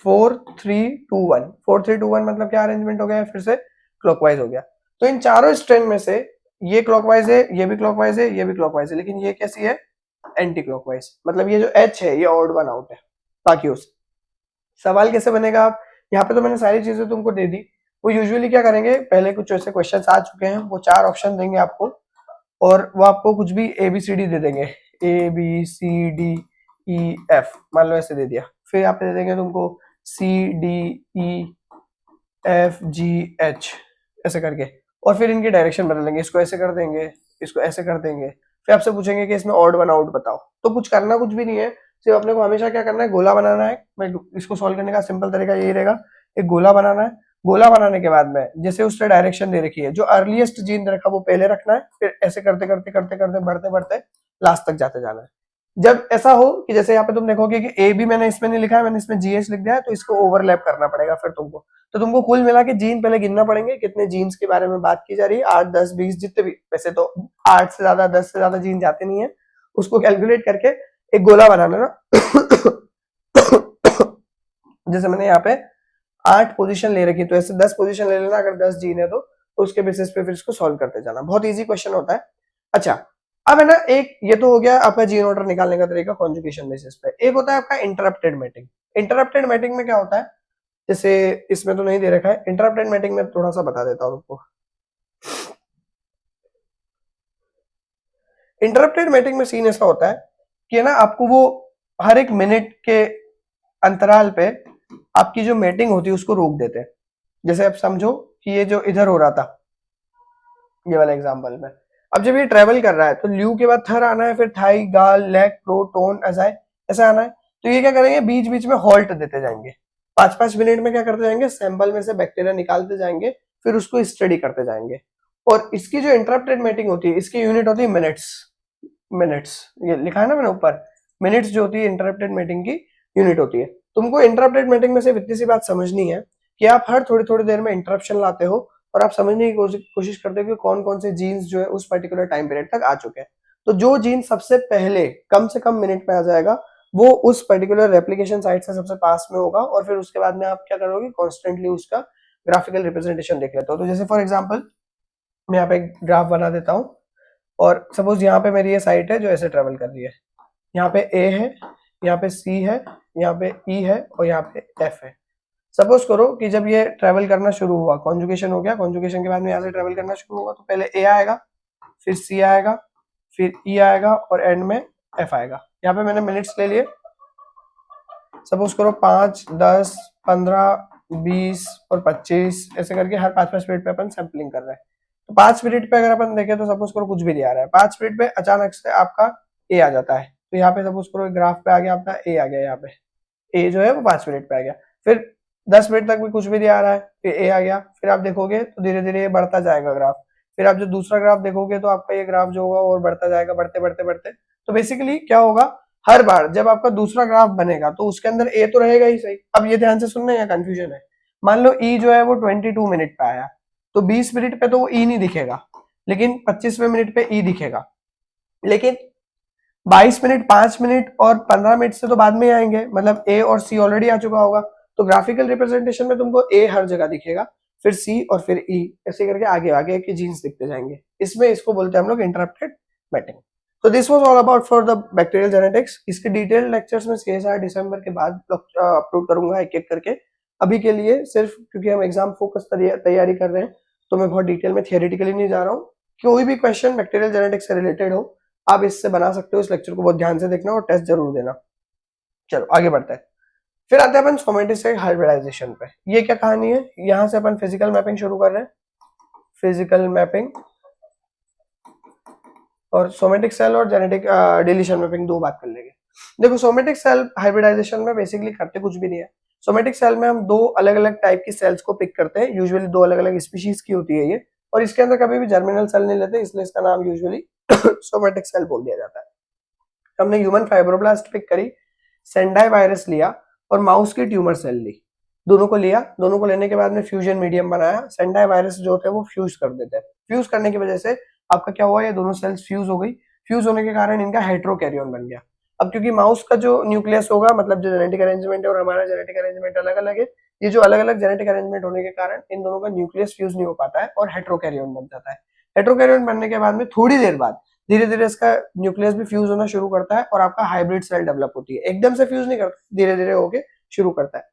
4 3 2 1, 4 3 2 1 मतलब क्या अरेंजमेंट हो गया, फिर से क्लॉकवाइज हो गया। तो इन चारों स्ट्रेन में से ये क्लॉकवाइज है, ये भी क्लॉकवाइज है, ये भी क्लॉकवाइज है, लेकिन ये कैसी है, एंटी क्लॉकवाइज, मतलब ये जो एच है ये ऑड वन आउट है। बाकी उस सवाल कैसे बनेगा, आप यहाँ पे तो मैंने सारी चीजें तुमको दे दी। वो यूजुअली क्या करेंगे, पहले कुछ ऐसे क्वेश्चन आ चुके हैं, वो 4 ऑप्शन देंगे आपको और वो आपको कुछ भी ABCD दे देंगे, ABCDEF मान लो ऐसे दे दिया, फिर यहाँ पे दे देंगे तुमको CDEFGH ऐसे करके, और फिर इनकी डायरेक्शन बदल देंगे, इसको ऐसे कर देंगे, इसको ऐसे कर देंगे। फिर आपसे पूछेंगे कि इसमें ऑड वन आउट बताओ, तो कुछ करना कुछ भी नहीं है, सिर्फ अपने को हमेशा क्या करना है, गोला बनाना है। मैं इसको सॉल्व करने का सिंपल तरीका यही रहेगा, एक गोला बनाना है। गोला बनाने के बाद में जैसे उससे डायरेक्शन दे रखी है, जो अर्लीस्ट जीन दे रखा वो पहले रखना है, फिर ऐसे करते करते करते करते बढ़ते बढ़ते लास्ट तक जाते जाना है। जब ऐसा हो कि जैसे यहाँ पे तुम देखोगे कि ए भी मैंने इसमें नहीं लिखा है, मैंने इसमें GH लिख दिया है, तो इसको ओवरलैप करना पड़ेगा फिर तुमको। तो तुमको कुल मिला के जीन पहले गिनना पड़ेंगे, कितने जीन्स के बारे में बात की जा रही है, 8 10 20 जितने भी, वैसे तो 8 से ज्यादा 10 से ज्यादा जीन जाते नहीं है, उसको कैलकुलेट करके एक गोला बनाना ना। जैसे मैंने यहाँ पे 8 पोजीशन ले रखी, तो ऐसे 10 पोजीशन ले लेना, अगर 10 जीन है तो उसके बेसिस पे फिर इसको सॉल्व करते जाना, बहुत इजी क्वेश्चन होता है। अच्छा अब है ना, एक ये तो हो गया आपका जीन ऑर्डर निकालने का तरीका कॉन्जुगेशन बेसिस पे। एक होता है आपका इंटरप्टेड मैटिंग। इंटरप्टेड मैटिंग में क्या होता है, जैसे इसमें तो नहीं दे रखा है, इंटरप्टेड मैटिंग में थोड़ा सा बता देता हूँ आपको। इंटरप्टेड मैटिंग में सीन ऐसा होता है कि ना आपको वो हर एक मिनट के अंतराल पे आपकी जो मैटिंग होती है उसको रोक देते हैं। जैसे आप समझो कि ये जो इधर हो रहा था, ये वाला एग्जांपल में, अब जब ये ट्रेवल कर रहा है तो ल्यू के बाद थर आना है, फिर थाई, गाल, लेग, प्रो, टोन, ऐसा आना है। तो ये क्या करेंगे, बीच बीच में हॉल्ट देते जाएंगे, 5-5 मिनट में क्या करते जाएंगे, सैंपल में से बैक्टीरिया निकालते जाएंगे, फिर उसको स्टडी करते जाएंगे। और इसकी जो इंटरप्टेड मैटिंग होती है, इसकी यूनिट होती है मिनट्स। मिनट्स ये लिखा है ना मैंने ऊपर, मिनट्स जो होती है इंटरप्टेड मैटिंग की यूनिट होती है। तुमको इंटरप्टेड मैटिंग में सिर्फ इतनी सी बात समझनी है कि आप हर थोड़ी थोड़ी देर में इंटरप्शन लाते हो और आप समझने की कोशिश करते हो कि कौन कौन से जीन्स जो है उस पर्टिकुलर टाइम पीरियड तक आ चुके हैं। तो जो जीन सबसे पहले कम से कम मिनट में आ जाएगा वो उस पर्टिकुलर रेप्लिकेशन साइट से सबसे पास में होगा, और फिर उसके बाद में आप क्या करोगे, कॉन्स्टेंटली उसका ग्राफिकल रिप्रेजेंटेशन देख लेते हो। तो जैसे फॉर एग्जाम्पल मैं यहाँ पे एक ग्राफ बना देता हूँ, और सपोज यहाँ पे मेरी ये साइट है जो ऐसे ट्रेवल कर रही है, यहाँ पे ए है, यहाँ पे सी है, यहाँ पे ई है और यहाँ पे एफ है। सपोज करो कि जब ये ट्रेवल करना शुरू हुआ, कॉन्जुगेशन हो गया, कॉन्जुगेशन के बाद में यहाँ से ट्रेवल करना शुरू होगा, तो पहले ए आएगा, फिर सी आएगा, फिर ई आएगा और एंड में एफ आएगा। यहाँ पे मैंने मिनट्स ले लिए, सपोज करो 5, 10, 15, 20 और 25 ऐसे करके हर 5-5 मिनट पे अपन सैंपलिंग कर रहे हैं। तो 5 मिनट पे अगर अपन देखें तो सपोज करो कुछ भी नहीं आ रहा है, 5 मिनट पे अचानक से आपका ए आ जाता है, तो यहाँ पे सपोज करो ग्राफ पे आ गया आपका ए आ गया, यहाँ पे ए जो है वो 5 मिनट पे आ गया। फिर 10 मिनट तक भी कुछ भी नहीं आ रहा है, फिर ए आ गया, फिर आप देखोगे तो धीरे धीरे ये बढ़ता जाएगा ग्राफ। फिर आप जो दूसरा ग्राफ देखोगे तो आपका ये ग्राफ जो होगा और बढ़ता जाएगा, बढ़ते बढ़ते बढ़ते। तो बेसिकली क्या होगा, हर बार जब आपका दूसरा ग्राफ बनेगा तो उसके अंदर ए तो रहेगा ही सही। अब ये ध्यान से सुनना, यहाँ कंफ्यूजन है। मान लो ई जो है वो 22 मिनट पे आया, तो 20 मिनट पे तो वो ई नहीं दिखेगा, लेकिन 25वें मिनट पे ई दिखेगा। लेकिन 22 मिनट, 5 मिनट और 15 मिनट से तो बाद में आएंगे, मतलब ए और सी ऑलरेडी आ चुका होगा। तो ग्राफिकल रिप्रेजेंटेशन में तुमको ए हर जगह दिखेगा, फिर सी और फिर ई, ऐसे करके आगे आगे के जीन्स दिखते जाएंगे। इसमें इसको बोलते हैं हम लोग इंटरप्टेड मैटिंग। तो this was all about for the bacterial genetics. इसके डिटेल लेक्चर्स में CSR दिसंबर के बाद अपलोड करूंगा एक एक करके। अभी के लिए सिर्फ क्योंकि हम एग्जाम फोकस तैयारी कर रहे हैं तो मैं बहुत डिटेल में थियोरेटिकली नहीं जा रहा हूँ। कोई भी क्वेश्चन बैक्टीरियल जेनेटिक्स से रिलेटेड हो आप इससे बना सकते हो। इस लेक्चर को बहुत ध्यान से देखना और टेस्ट जरूर देना। चलो आगे बढ़ते हैं। फिर आते हैं अपन सोमेटिक हाइब्रिडाइजेशन पे। ये क्या कहानी है, यहां से अपन फिजिकल मैपिंग शुरू कर रहे हैं। फिजिकल मैपिंग और सोमेटिक सेल और जेनेटिक डिलीशन मैपिंग दो बात कर लेंगे। देखो सोमेटिक सेल हाइब्रिडाइजेशन में बेसिकली करते कुछ भी नहीं है। सोमेटिक सेल में हम दो अलग अलग टाइप की सेल्स को पिक करते हैं, यूजुअली दो अलग अलग स्पीशीज की होती है ये, और इसके अंदर कभी भी जर्मिनल सेल नहीं लेते, इसलिए इसका नाम यूजुअली सोमेटिक सेल बोल दिया जाता है। हमने ह्यूमन फाइब्रोब्लास्ट पिक करी, सेंडाई वायरस लिया और माउस की ट्यूमर सेल ली, दोनों को लिया। दोनों को लेने के बाद में फ्यूजन मीडियम बनाया। सेंडाई वायरस जो होते हैं वो फ्यूज कर देते हैं। फ्यूज करने की वजह से आपका क्या हुआ, ये दोनों सेल्स फ्यूज हो गई। फ्यूज होने के कारण इनका हेट्रोकैरियोन बन गया। अब क्योंकि माउस का जो न्यूक्लियस होगा, मतलब जो जेनेटिक अरेंजमेंट है और हमारा जेनेटिक अरेंजमेंट अलग अलग है, ये जो अलग अलग जेनेटिक अरेंजमेंट होने के कारण इन दोनों का न्यूक्लियस फ्यूज नहीं हो पाता है और हेट्रोकैरियोन बन जाता है। हेट्रोकैरियोन बनने के बाद में थोड़ी देर बाद धीरे धीरे इसका न्यूक्लियस भी फ्यूज होना शुरू करता है और आपका हाइब्रिड सेल डेवलप होती है। एकदम से फ्यूज नहीं करता, धीरे धीरे होके शुरू करता है।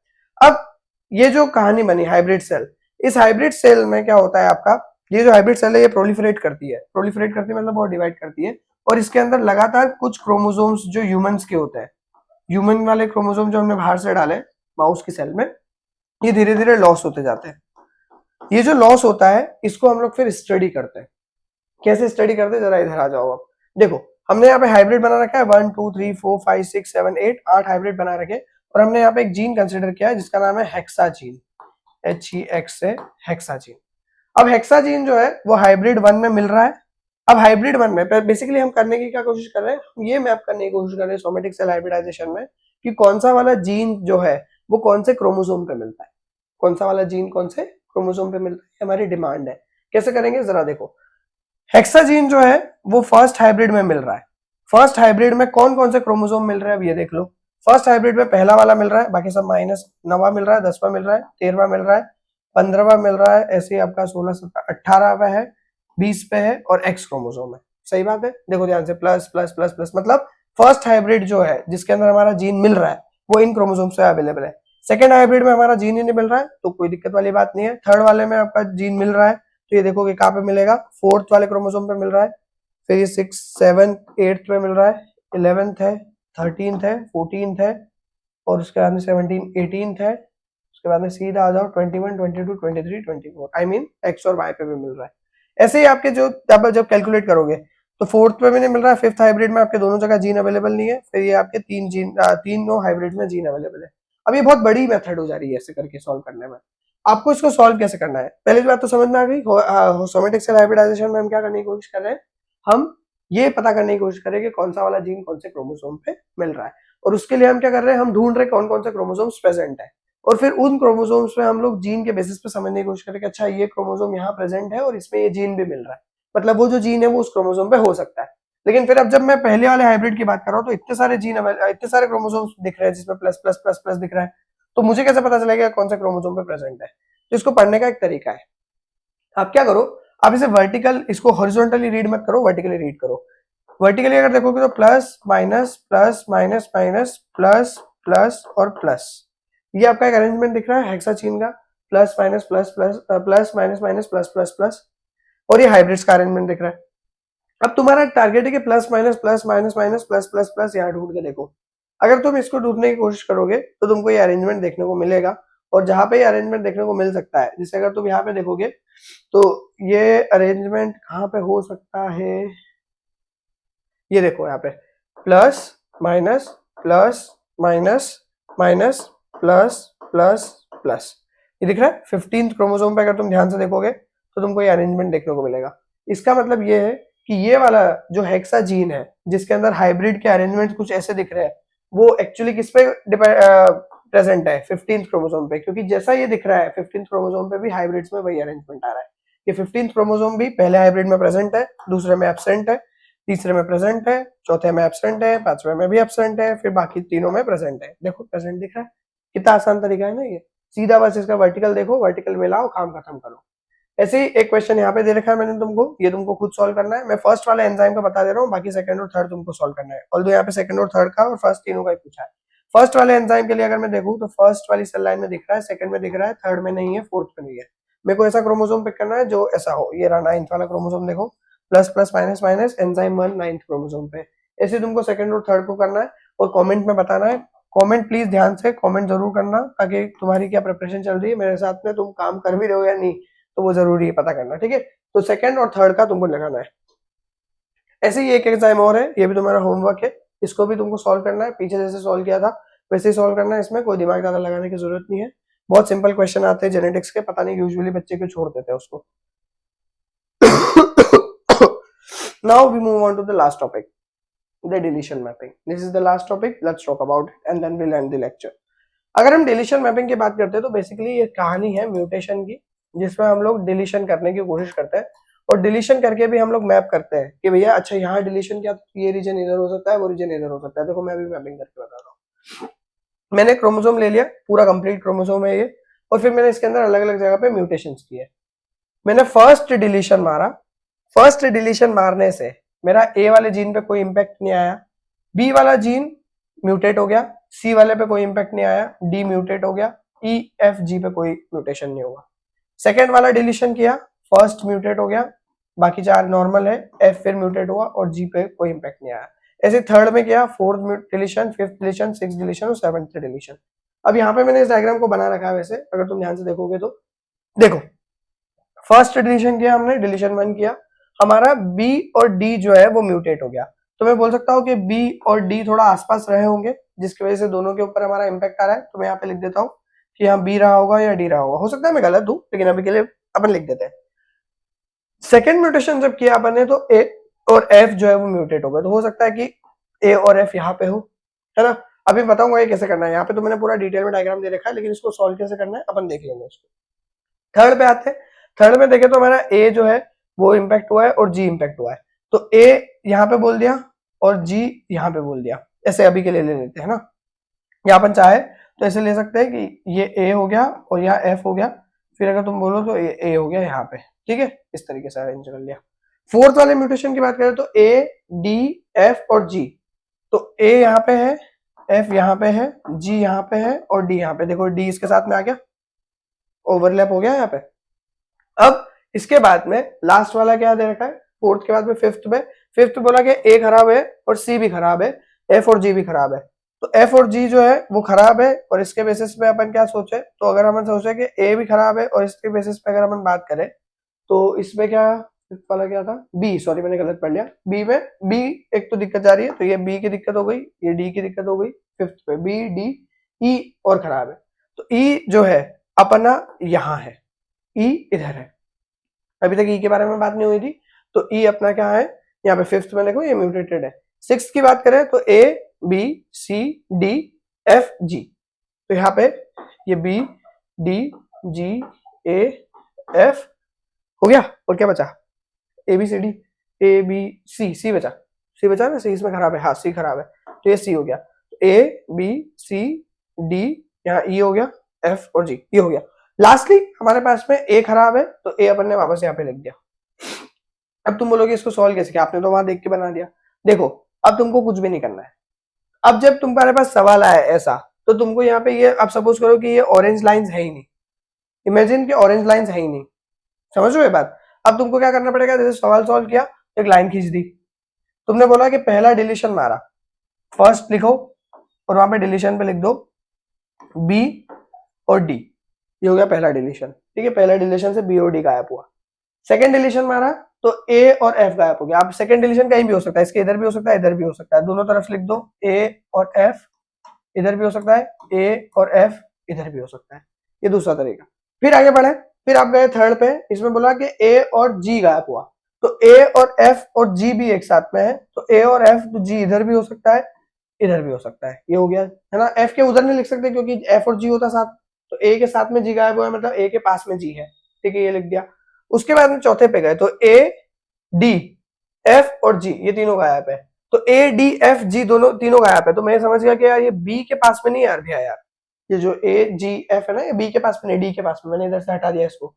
अब ये जो कहानी बनी हाइब्रिड सेल, इस हाइब्रिड सेल में क्या होता है आपका, ये जो हाइब्रिड सेल है ये प्रोलिफरेट करती है। प्रोलिफरेट करती है मतलब बहुत डिवाइड करती है, और इसके अंदर लगातार कुछ क्रोमोसोम्स जो ह्यूमंस के होते हैं, ह्यूमन वाले क्रोमोसोम जो हमने बाहर से डाले माउस की सेल में, ये धीरे धीरे लॉस होते जाते हैं। ये जो लॉस होता है इसको हम लोग फिर स्टडी करते हैं। कैसे स्टडी करते हैं, जरा इधर आ जाओ। आप देखो हमने यहाँ पे हाइब्रिड बना रखा है 1 2 3 4 5 6 7 8 8 हाइब्रिड बना रखे, और हमने यहाँ पे एक जीन कंसिडर किया है जिसका नाम है हेक्साजीन, HEX से हेक्साजीन। अब हेक्साजीन जो है वो हाइब्रिड 1 में मिल रहा है। अब हाइब्रिड 1 में बेसिकली हम करने की क्या कोशिश कर रहे हैं, हम ये मैप करने की कोशिश कर रहे हैं सोमेटिक सेल हाइब्रिडाइजेशन में कि कौन सा वाला जीन जो है वो कौन से क्रोमोसोम पे मिलता है, कौन सा वाला जीन कौन से क्रोमोसोम पे मिलता है, हमारी डिमांड है। कैसे करेंगे जरा देखो। हेक्साजीन जो है वो फर्स्ट हाइब्रिड में मिल रहा है। फर्स्ट हाइब्रिड में कौन कौन से क्रोमोसोम मिल रहे हैं अब ये देख लो। फर्स्ट हाइब्रिड में पहला वाला मिल रहा है, बाकी सब -9वां मिल रहा है, 10वां मिल रहा है, 13वां मिल रहा है, 15वां मिल रहा है, ऐसे ही आपका 16 17 18 पे है, 20 पे है और एक्स क्रोमोसोम है। सही बात है, देखो ध्यान से, प्लस प्लस प्लस प्लस, मतलब फर्स्ट हाइब्रिड जो है जिसके अंदर हमारा जीन मिल रहा है वो इन क्रोमोसोम से अवेलेबल है। सेकंड हाइब्रिड में हमारा जीन ही नहीं मिल रहा है तो कोई दिक्कत वाली बात नहीं है। थर्ड वाले में आपका जीन मिल रहा है तो ये देखोगे कहाँ पे मिलेगा, फोर्थ वाले क्रोमोसोम पे मिल रहा है, फिर ये 6, 7, 8 पे मिल रहा है, 11th है, 13th है, 14th है, और उसके बाद में 17, 18th है, उसके बाद में सीधा आ जाओ 21, 22, 23, 24, आई मीन एक्स और वाई पे भी मिल रहा है। ऐसे ही आपके जो जब कैलकुलेट करोगे तो फोर्थ पे भी नहीं मिल रहा है, फिफ्थ हाइब्रिड में आपके दोनों जगह जीन अवेलेबल नहीं है, फिर ये आपके तीनों हाइब्रिड में जीन अवेलेबल है। अब ये बहुत बड़ी मेथड हो जा रही है ऐसे करके सॉल्व करने में। आपको इसको सॉल्व कैसे करना है, पहली बात तो समझ में आ गई। सोमेटिक सेल हाइब्रिडाइजेशन में हम क्या करने की कोशिश कर रहे हैं, हम ये पता करने की कोशिश करें कि कौन सा वाला जीन कौन से क्रोमोसोम पे मिल रहा है, और उसके लिए हम क्या कर रहे हैं, हम ढूंढ रहे हैं कौन कौन से क्रोमोसोम्स प्रेजेंट है, और फिर उन क्रोमोसोम्स में हम लोग जीन के बेसिस पे समझने की कोशिश करें कि अच्छा ये क्रोमोसोम यहाँ प्रेजेंट है और इसमें ये जीन भी मिल रहा है, मतलब वो जो जीन है वो उस क्रोमोसोम पे हो सकता है। लेकिन फिर अब जब मैं पहले वाले हाइब्रिड की बात कर रहा हूँ तो इतने सारे इतने सारे क्रोमोसोम्स दिख रहे हैं जिसमें प्लस प्लस प्लस प्लस दिख रहा है, तो मुझे कैसे पता चलेगा कौन सा क्रोमोसोम पे प्रेजेंट है। तो इसको पढ़ने का एक तरीका है, आप क्या करो, आप इसे वर्टिकल, इसको हॉरिजॉन्टली रीड मत करो, वर्टिकली रीड करो। वर्टिकली अगर देखोगे तो plus minus plus minus minus plus plus और प्लस, ये आपका एक अरेंजमेंट दिख रहा है हेक्साचीन का, plus minus plus plus plus minus minus plus plus plus, और ये हाइब्रिड्स का अरेंजमेंट दिख रहा है। अब तुम्हारा टारगेट है कि plus minus plus minus minus plus plus plus यहाँ ढूंढ के देखो। अगर तुम इसको ढूंढने की कोशिश करोगे तो तुमको ये अरेंजमेंट देखने को मिलेगा, और जहां पे ये अरेंजमेंट देखने को मिल सकता है, जैसे अगर तुम यहाँ पे देखोगे तो ये अरेंजमेंट कहाँ पे हो सकता है, ये देखो यहाँ पे plus minus plus minus minus plus plus plus, ये दिख रहा है 15th क्रोमोसोम पे अगर तुम ध्यान से देखोगे तो तुमको ये अरेंजमेंट देखने को मिलेगा। इसका मतलब ये है कि ये वाला जो हेक्सा जीन है जिसके अंदर हाइब्रिड के अरेंजमेंट कुछ ऐसे दिख रहे हैं, वो एक्चुअली किस पे प्रेजेंट है, 15th क्रोमोसोम पे, क्योंकि जैसा ये दिख रहा है 15th क्रोमोसोम पे भी हाइब्रिड्स में वही अरेंजमेंट आ रहा है। ये 15th क्रोमोसोम भी पहले हाइब्रिड में प्रेजेंट है, दूसरे में एब्सेंट है, तीसरे में प्रेजेंट है, चौथे में एब्सेंट है, पांचवे में भी एब्सेंट है, फिर बाकी तीनों में प्रेजेंट है। देखो प्रेजेंट दिख रहा है, कितना आसान तरीका है ना ये, सीधा बस इसका वर्टिकल देखो, वर्टिकल मिलाओ, काम खत्म करो। ऐसे ही एक क्वेश्चन यहाँ पे दे रखा है मैंने तुमको, ये तुमको खुद सॉल्व करना है। मैं फर्स्ट वाला एंजाइम का बता दे रहा हूँ, बाकी सेकंड और थर्ड तुमको सॉल्व करना है। ऑल्दो यहाँ पे सेकंड और थर्ड का और फर्स्ट तीनों का ही पूछा है। फर्स्ट वाले एंजाइम के लिए अगर मैं देखूँ तो फर्स्ट वाली सेल लाइन में दिख रहा है, सेकंड में दिख रहा है, थर्ड में नहीं है, फोर्थ में नहीं है। मेरे को ऐसा क्रोमोसोम पिक करना है जो ऐसा हो, ये रहा 9th वाला क्रोमोसोम, देखो plus plus minus minus enzyme 1 9th chromosome पे। ऐसे तुमको सेकंड और थर्ड को करना है और कमेंट में बताना है। कमेंट प्लीज ध्यान से कमेंट जरूर करना, ताकि तुम्हारी क्या प्रिपरेशन चल रही है, मेरे साथ में तुम काम कर भी रहे हो या नहीं, तो वो जरूरी है पता करना, ठीक है। तो सेकंड और थर्ड का तुमको लगाना है। ऐसे ही एक एग्जाम और है, ये भी तुम्हारा होमवर्क है, इसको भी तुमको सॉल्व करना है, पीछे जैसे सॉल्व किया था वैसे ही सॉल्व करना है, इसमें कोई दिमाग ज्यादा लगाने की जरूरत नहीं है। बहुत सिंपल क्वेश्चन आते हैं जेनेटिक्स के, पता नहीं यूजुअली बच्चे क्यों छोड़ देते हैं उसको। Now we move on to the last topic, the deletion mapping. This is the last topic, let's talk about it and then we'll end the lecture. अगर हम डिलीशन मैपिंग की बात करते हैं तो बेसिकली ये कहानी है म्यूटेशन की, जिसमें हम लोग डिलीशन करने की कोशिश करते हैं और डिलीशन करके भी हम लोग मैप करते हैं कि भैया अच्छा यहाँ डिलीशन किया तो ये रीजन इधर हो सकता है, वो रीजन इधर हो सकता है। देखो मैं भी मैपिंग करके बता रहा हूँ। मैंने क्रोमोसोम ले लिया, पूरा कंप्लीट क्रोमोसोम है ये, और फिर मैंने इसके अंदर अलग अलग जगह पे म्यूटेशंस किए। मैंने फर्स्ट डिलीशन मारा, फर्स्ट डिलीशन मारने से मेरा ए वाले जीन पे कोई इंपैक्ट नहीं आया, बी वाला जीन म्यूटेट हो गया, सी वाले पे कोई इंपैक्ट नहीं आया, डी म्यूटेट हो गया, ई एफ जी पे कोई म्यूटेशन नहीं हुआ। सेकेंड वाला डिलीशन किया, फर्स्ट म्यूटेट हो गया, बाकी चार नॉर्मल है, एफ फिर म्यूटेट हुआ और जी पे कोई इंपैक्ट नहीं आया। ऐसे थर्ड में किया, fourth deletion, fifth deletion, six deletion और सेवंथ डिलीशन। अब यहाँ पे मैंने इस डायग्राम को बना रखा है, वैसे अगर तुम ध्यान से देखोगे तो देखो फर्स्ट डिलीशन किया हमने, डिलीशन 1 किया, हमारा बी और डी जो है वो म्यूटेट हो गया। तो मैं बोल सकता हूँ कि बी और डी थोड़ा आसपास रहे होंगे, जिसकी वजह से दोनों के ऊपर हमारा इंपैक्ट आ रहा है। तो मैं यहाँ पे लिख देता हूँ कि यहाँ बी रहा होगा या डी रहा होगा, हो सकता है मैं गलत हूँ, लेकिन अभी के लिए अपन लिख देते हैं। सेकेंड म्यूटेशन जब किया अपन ने तो ए और एफ जो है वो म्यूटेट हो गए, तो हो सकता है कि ए और एफ यहाँ पे हो, है ना। अभी बताऊंगा ये कैसे करना है, यहाँ पे तो मैंने पूरा डिटेल में डायग्राम दे रखा है, लेकिन इसको सॉल्व कैसे करना है अपन देख लेंगे उसको। थर्ड पे आते हैं, थर्ड में देखे तो हमारा ए जो है वो इम्पैक्ट हुआ है और जी इम्पैक्ट हुआ है, तो ए यहाँ पे बोल दिया और जी यहाँ पे बोल दिया, ऐसे अभी के लिए ले लेते हैं ना। यहाँ अपन चाहे तो ऐसे ले सकते हैं कि ये ए हो गया और यहाँ एफ हो गया, फिर अगर तुम बोलो तो ए हो गया यहाँ पे, ठीक है, इस तरीके से अरेंज कर लिया। फोर्थ वाले म्यूटेशन की बात करें तो ए डी एफ और जी, तो ए यहाँ पे है, F यहाँ पे है, G यहाँ पे है और D यहाँ पे। देखो D इसके साथ में आ गया, ओवरलैप हो गया यहाँ पे। अब इसके बाद में लास्ट वाला क्या दे रखा है, फोर्थ के बाद में फिफ्थ बोला कि A खराब है और C भी खराब है, F और G भी खराब है। तो F और G जो है वो खराब है, और इसके बेसिस पे अपन क्या सोचे, तो अगर हम सोचे कि A भी खराब है और इसके बेसिस पे अगर अपन बात करें तो इसमें क्या, फिफ्थ वाला क्या था, बी, सॉरी मैंने गलत पढ़ लिया। बी में बी एक तो दिक्कत जा रही है, तो ये बी की दिक्कत हो गई, ये डी की दिक्कत हो गई, फिफ्थ पे बी डी ई और खराब है। तो ई जो है अपना यहाँ है, ई इधर है, अभी तक ई के बारे में बात नहीं हुई थी। तो ई अपना क्या है यहाँ पे फिफ्थ में, देखो ये म्यूटेटेड है। सिक्स की बात करें तो A B C D F G, तो यहाँ पे ये B D G A F हो गया, और क्या बचा, A B C D, A B C, C बचा, सी बचा ना, सी इसमें खराब है, हाँ सी खराब है, तो ये सी हो गया। ए बी सी डी, यहाँ ई हो गया, एफ और जी, ये हो गया। लास्टली हमारे पास में ए खराब है, तो ए अपन ने वापस यहाँ पे लिख दिया। अब तुम बोलोगे इसको सॉल्व कैसे किया, आपने तो वहां देख के बना दिया। देखो अब तुमको कुछ भी नहीं करना है। अब जब तुम्हारे पास सवाल आया ऐसा, तो तुमको यहाँ पे ये, अब सपोज करो कि ये ऑरेंज लाइंस है ही नहीं, इमेजिन कि ऑरेंज लाइंस है ही नहीं, समझ रहे हो ये बात। अब तुमको क्या करना पड़ेगा, जैसे सवाल सॉल्व किया, एक लाइन खींच दी, तुमने बोला कि पहला डिलीशन मारा, फर्स्ट लिखो और वहां पे डिलीशन पे लिख दो बी और डी, ये हो गया पहला डिलीशन, ठीक है, पहला डिलीशन से बी और डी गायब हुआ। सेकंड डिलीशन मारा तो ए और एफ गायब हो गया। अब सेकंड डिलीशन कहीं भी हो सकता है, इसके इधर भी हो सकता है, इधर भी हो सकता है, दोनों तरफ लिख दो ए और एफ, इधर भी हो सकता है, ए और एफ इधर भी हो सकता है, ये दूसरा तरीका। फिर आगे बढ़े, फिर आप गए थर्ड पे, इसमें बोला कि ए और जी गायब हुआ, तो ए और एफ और जी भी एक साथ में है, तो ए और एफ तो जी इधर भी हो सकता है, इधर भी हो सकता है, ये हो गया है ना। एफ के उधर नहीं लिख सकते क्योंकि एफ और जी होता साथ, तो ए के साथ में जी गायब हुआ है, मतलब ए के पास में जी है, ठीक है, ये लिख दिया। उसके बाद में चौथे पे गए तो ए डी एफ और जी ये तीनों गायब है, तो ए डी एफ जी दोनों तीनों गायब है, तो मैं समझ गया कि यार ये बी के पास में नहीं यार भैया, यार ये जो ए जी एफ है ना, ये बी के पास में नहीं, डी के पास में, मैंने इधर से हटा दिया इसको।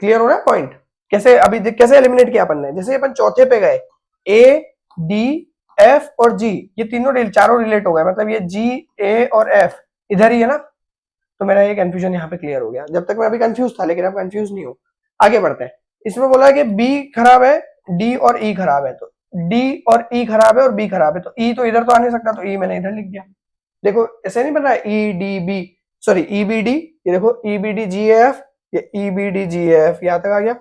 क्लियर हो रहा है पॉइंट, कैसे अभी कैसे एलिमिनेट किया अपन ने, जैसे अपन चौथे पे गए, ए डी एफ और जी ये तीनों चारों रिलेट हो गए, मतलब ये जी ए और एफ इधर ही है ना, तो मेरा ये कंफ्यूजन यहाँ पे क्लियर हो गया। जब तक मैं अभी कंफ्यूज था, लेकिन अब कंफ्यूज नहीं हूँ। आगे बढ़ते हैं, इसमें बोला कि बी खराब है, डी और ई खराब है, तो डी और ई खराब है और बी खराब है, तो ई तो इधर तो आ नहीं सकता, तो ई मैंने इधर लिख दिया। देखो ऐसे नहीं बन रहा है, E D B, sorry E B D, ये देखो E B D G F, ये E B D G F यहाँ तक आ गया,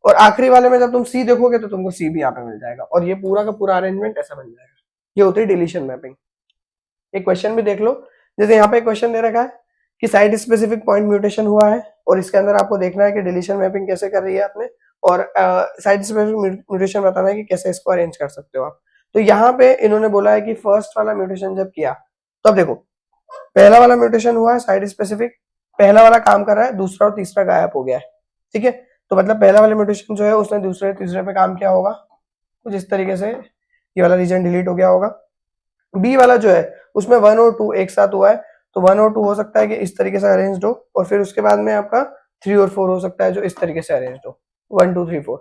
और आखिरी वाले में जब तुम सी देखोगे तो तुमको सी भी यहाँ पे मिल जाएगा, और ये पूरा का पूरा अरेंजमेंट ऐसा बन जाएगा। ये होती है डिलीशन मैपिंग। एक क्वेश्चन भी देख लो, जैसे यहाँ पे क्वेश्चन दे रखा है कि साइट स्पेसिफिक पॉइंट म्यूटेशन हुआ है, और इसके अंदर आपको देखना है कि डिलीशन मैपिंग कैसे कर रही है आपने, और साइट स्पेसिफिक म्यूटेशन बताना है कि कैसे इसको अरेंज कर सकते हो आप। तो यहाँ पे इन्होंने बोला है कि फर्स्ट वाला म्यूटेशन जब किया, तो अब देखो पहला वाला म्यूटेशन हुआ है साइट स्पेसिफिक, पहला वाला काम कर रहा है, दूसरा और तीसरा गायब हो गया है, ठीक है। तो मतलब पहला वाला म्यूटेशन जो है उसने दूसरे तीसरे पे काम किया होगा, कुछ इस तरीके से ये वाला रीजन डिलीट हो गया होगा। बी वाला जो है उसमें 1 और 2 एक साथ हुआ है, तो 1 और 2 हो सकता है कि इस तरीके से अरेंज हो, और फिर उसके बाद में आपका 3 और 4 हो सकता है जो इस तरीके से अरेंज हो, 1 2 3 4।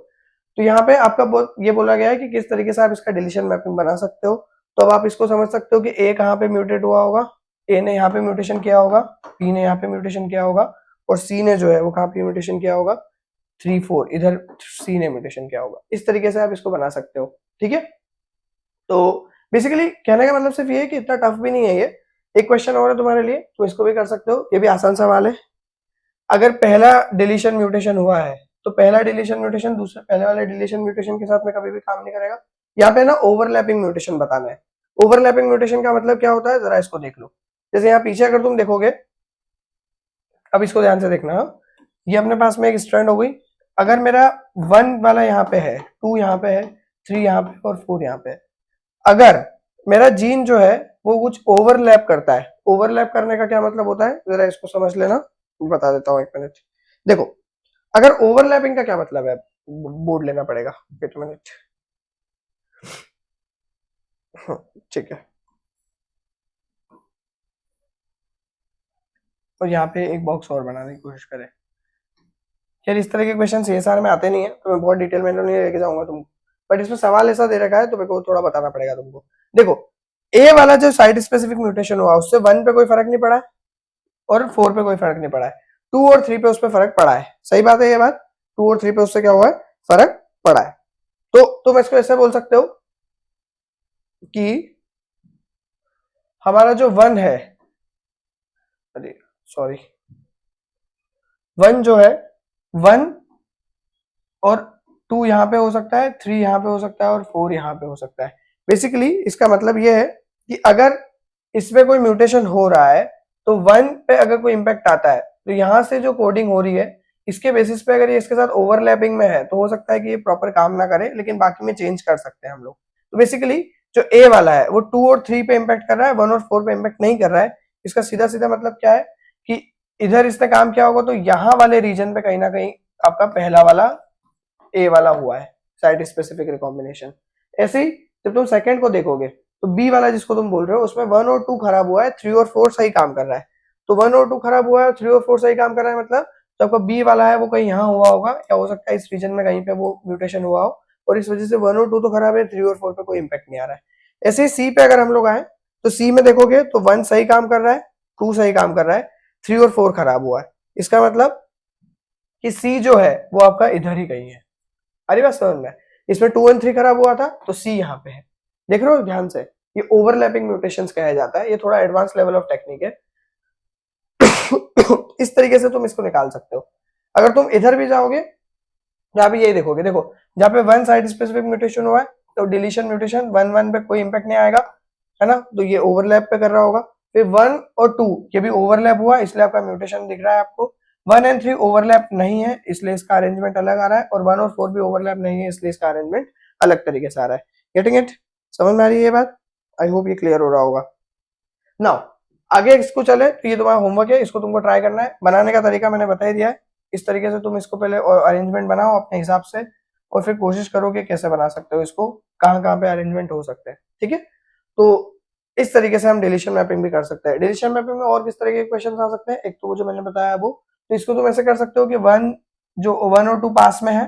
तो यहाँ पे आपका ये बोला गया है कि किस तरीके से आप इसका डिलीशन मैपिंग बना सकते हो। तो अब आप इसको समझ सकते हो कि ए कहाँ पे म्यूटेट हुआ होगा, ए ने यहाँ पे म्यूटेशन किया होगा, बी ने यहाँ पे म्यूटेशन किया होगा, और सी ने जो है वो कहाँ पे म्यूटेशन किया होगा, 3 4 इधर सी ने म्यूटेशन किया होगा। इस तरीके से आप इसको बना सकते हो, ठीक है। तो बेसिकली कहने का मतलब सिर्फ ये है कि इतना टफ भी नहीं है ये। एक क्वेश्चन और है तुम्हारे लिए, तुम इसको भी कर सकते हो, ये भी आसान सवाल है। अगर पहला डिलीशन म्यूटेशन हुआ है तो पहला डिलीशन म्यूटेशन दूसरे पहले वाले डिलीशन म्यूटेशन के साथ में कभी भी काम नहीं करेगा। यहाँ पे ना ओवरलैपिंग म्यूटेशन बताना है। ओवरलैपिंग म्यूटेशन का मतलब क्या होता है, जरा इसको देख लो। जैसे यहाँ पीछे अगर तुम देखोगे, अब इसको ध्यान से देखना, ये अपने पास में एक स्ट्रैंड हो गई। अगर मेरा 1 वाला यहाँ पे है, 2 यहाँ पे है, 3 यहाँ पे और 4 यहाँ पे है, अगर मेरा जीन जो है वो कुछ ओवरलैप करता है, ओवरलैप करने का क्या मतलब होता है, जरा इसको समझ लेना, बता देता हूँ 1 मिनट। देखो अगर ओवरलैपिंग का क्या मतलब है, बोर्ड लेना पड़ेगा, 1 मिनट, ठीक है। और यहाँ पे एक बॉक्स और बनाने की कोशिश करें। यार इस तरह के क्वेश्चन CSR में आते नहीं है, तो मैं बहुत डिटेल में नहीं लेके जाऊंगा तुमको, बट इसमें सवाल ऐसा दे रखा है तो मेरे को थोड़ा बताना पड़ेगा तुमको। देखो ए वाला जो साइट स्पेसिफिक म्यूटेशन हुआ उससे 1 पे कोई फर्क नहीं पड़ा है और 4 पे कोई फर्क नहीं पड़ा है, 2 और 3 पे उस पे फर्क पड़ा है। सही बात है ये बात, 2 और 3 पे उससे क्या हुआ है, फर्क पड़ा है। तो तुम इसको ऐसे बोल सकते हो कि हमारा जो 1 है, अरे सॉरी, 1 जो है, 1 और 2 यहाँ पे हो सकता है, 3 यहाँ पे हो सकता है और 4 यहाँ पे हो सकता है। बेसिकली इसका मतलब ये है कि अगर इसमें कोई म्यूटेशन हो रहा है तो 1 पे अगर कोई इम्पैक्ट आता है तो यहाँ से जो कोडिंग हो रही है इसके बेसिस पे अगर ये इसके साथ ओवरलैपिंग में है तो हो सकता है कि ये प्रॉपर काम ना करे, लेकिन बाकी में चेंज कर सकते हैं हम लोग। तो बेसिकली जो ए वाला है वो 2 और 3 पे इम्पैक्ट कर रहा है, 1 और 4 पे इम्पैक्ट नहीं कर रहा है। इसका सीधा सीधा मतलब क्या है कि इधर इसने काम किया होगा तो यहाँ वाले रीजन पे कहीं ना कहीं आपका पहला वाला ए वाला हुआ है, साइट स्पेसिफिक रिकॉम्बिनेशन। ऐसे ही जब तुम सेकंड को देखोगे तो बी वाला जिसको तुम बोल रहे हो उसमें 1 और 2 खराब हुआ है, 3 और 4 सही काम कर रहा है। तो 1 और 2 खराब हुआ है, 3 और 4 सही काम कर रहा है, मतलब जो आपका बी वाला है वो कहीं यहाँ हुआ होगा या हो सकता है इस रीजन में कहीं पे वो म्यूटेशन हुआ हो और इस वजह से 1 और 2 तो खराब है, 3 और 4 पे कोई इम्पैक्ट नहीं आ रहा है। ऐसे ही सी पे अगर हम लोग आए तो सी में देखोगे तो 1 सही काम कर रहा है, 2 सही काम कर रहा है, 3 और 4 खराब हुआ है। इसका मतलब कि सी जो है वो आपका इधर ही कहीं है। अरे बात समझ में, इसमें 2 एंड 3 खराब हुआ था तो सी यहाँ पे है। देख रहे हो ध्यान से, ये ओवरलैपिंग म्यूटेशंस कहा जाता है, ये थोड़ा एडवांस लेवल ऑफ टेक्निक है। इस तरीके से तुम इसको निकाल सकते हो। अगर तुम इधर भी जाओगे, यहाँ भी यही देखोगे, देखो जहाँ पे 1 साइट स्पेसिफिक म्यूटेशन हुआ है तो डिलीशन म्यूटेशन 1 पे कोई इंपैक्ट नहीं आएगा, है ना, तो ये ओवरलैप पे कर रहा होगा। फिर 1 और 2 ये भी ओवरलैप हुआ इसलिए आपका म्यूटेशन दिख रहा है आपको। 1 एंड 3 ओवरलैप नहीं है इसलिए इसका अरेंजमेंट अलग आ रहा है, और 1 और 4 भी ओवरलैप नहीं है इसलिए इसका अरेंजमेंट अलग तरीके से आ रहा है। गेटिंग इट, समझ में आ रही है ये बात? आई होप ये क्लियर हो रहा होगा। नाउ आगे इसको चले तो ये तुम्हारा होमवर्क है, इसको तुमको ट्राई करना है। बनाने का तरीका मैंने बता ही दिया है, इस तरीके से तुम इसको पहले अरेंजमेंट बनाओ अपने हिसाब से और फिर कोशिश करो कि कैसे बना सकते हो इसको, कहाँ कहाँ पे अरेंजमेंट हो सकते हैं, ठीक है। तो इस तरीके से हम डिलीशन मैपिंग भी कर सकते हैं। डिलीशन मैपिंग में और किस तरह के क्वेश्चन आ सकते हैं, एक तो वो जो मैंने बताया वो, तो इसको तुम ऐसे कर सकते हो कि 1 और 2 पास में है,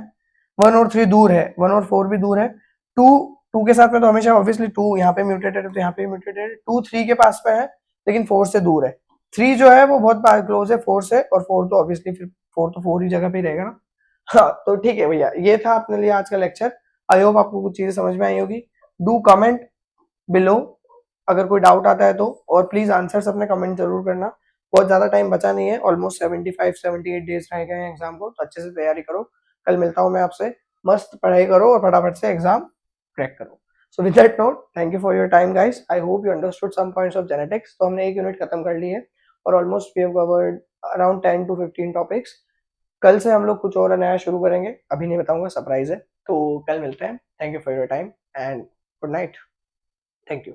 1 और 3 दूर है, 1 और 4 भी दूर है, 2 2 के साथ में तो हमेशा ऑब्वियसली 2 यहाँ पे म्यूटेटेड है तो यहाँ पे म्यूटेटेड है, 2 3 के पास में है लेकिन 4 से दूर है, 3 जो है वो बहुत क्लोज है 4 से, और 4 तो ऑब्वियसली फिर 4 तो 4 ही जगह पे ही रहेगा ना। हाँ तो ठीक है भैया, ये था अपने लिए आज का लेक्चर। आई होप आपको कुछ चीजें समझ में आई होगी। डू कमेंट बिलो अगर कोई डाउट आता है तो, और प्लीज आंसर्स अपने कमेंट जरूर करना। बहुत ज्यादा टाइम बचा नहीं है, ऑलमोस्ट 75-78 डेज रह गए हैं एग्जाम को, तो अच्छे से तैयारी करो। कल मिलता हूँ मैं आपसे, मस्त पढ़ाई करो और फटाफट से एग्जाम क्रैक करो। So with that note, thank you for your time guys, I hope you understood some points of genetics. तो हमने एक यूनिट खत्म कर ली है और almost we have covered around 10 to 15 topics. कल से हम लोग कुछ और नया शुरू करेंगे, अभी नहीं बताऊंगा, सरप्राइज है। तो कल मिलते हैं, thank you for your time and good night, thank you.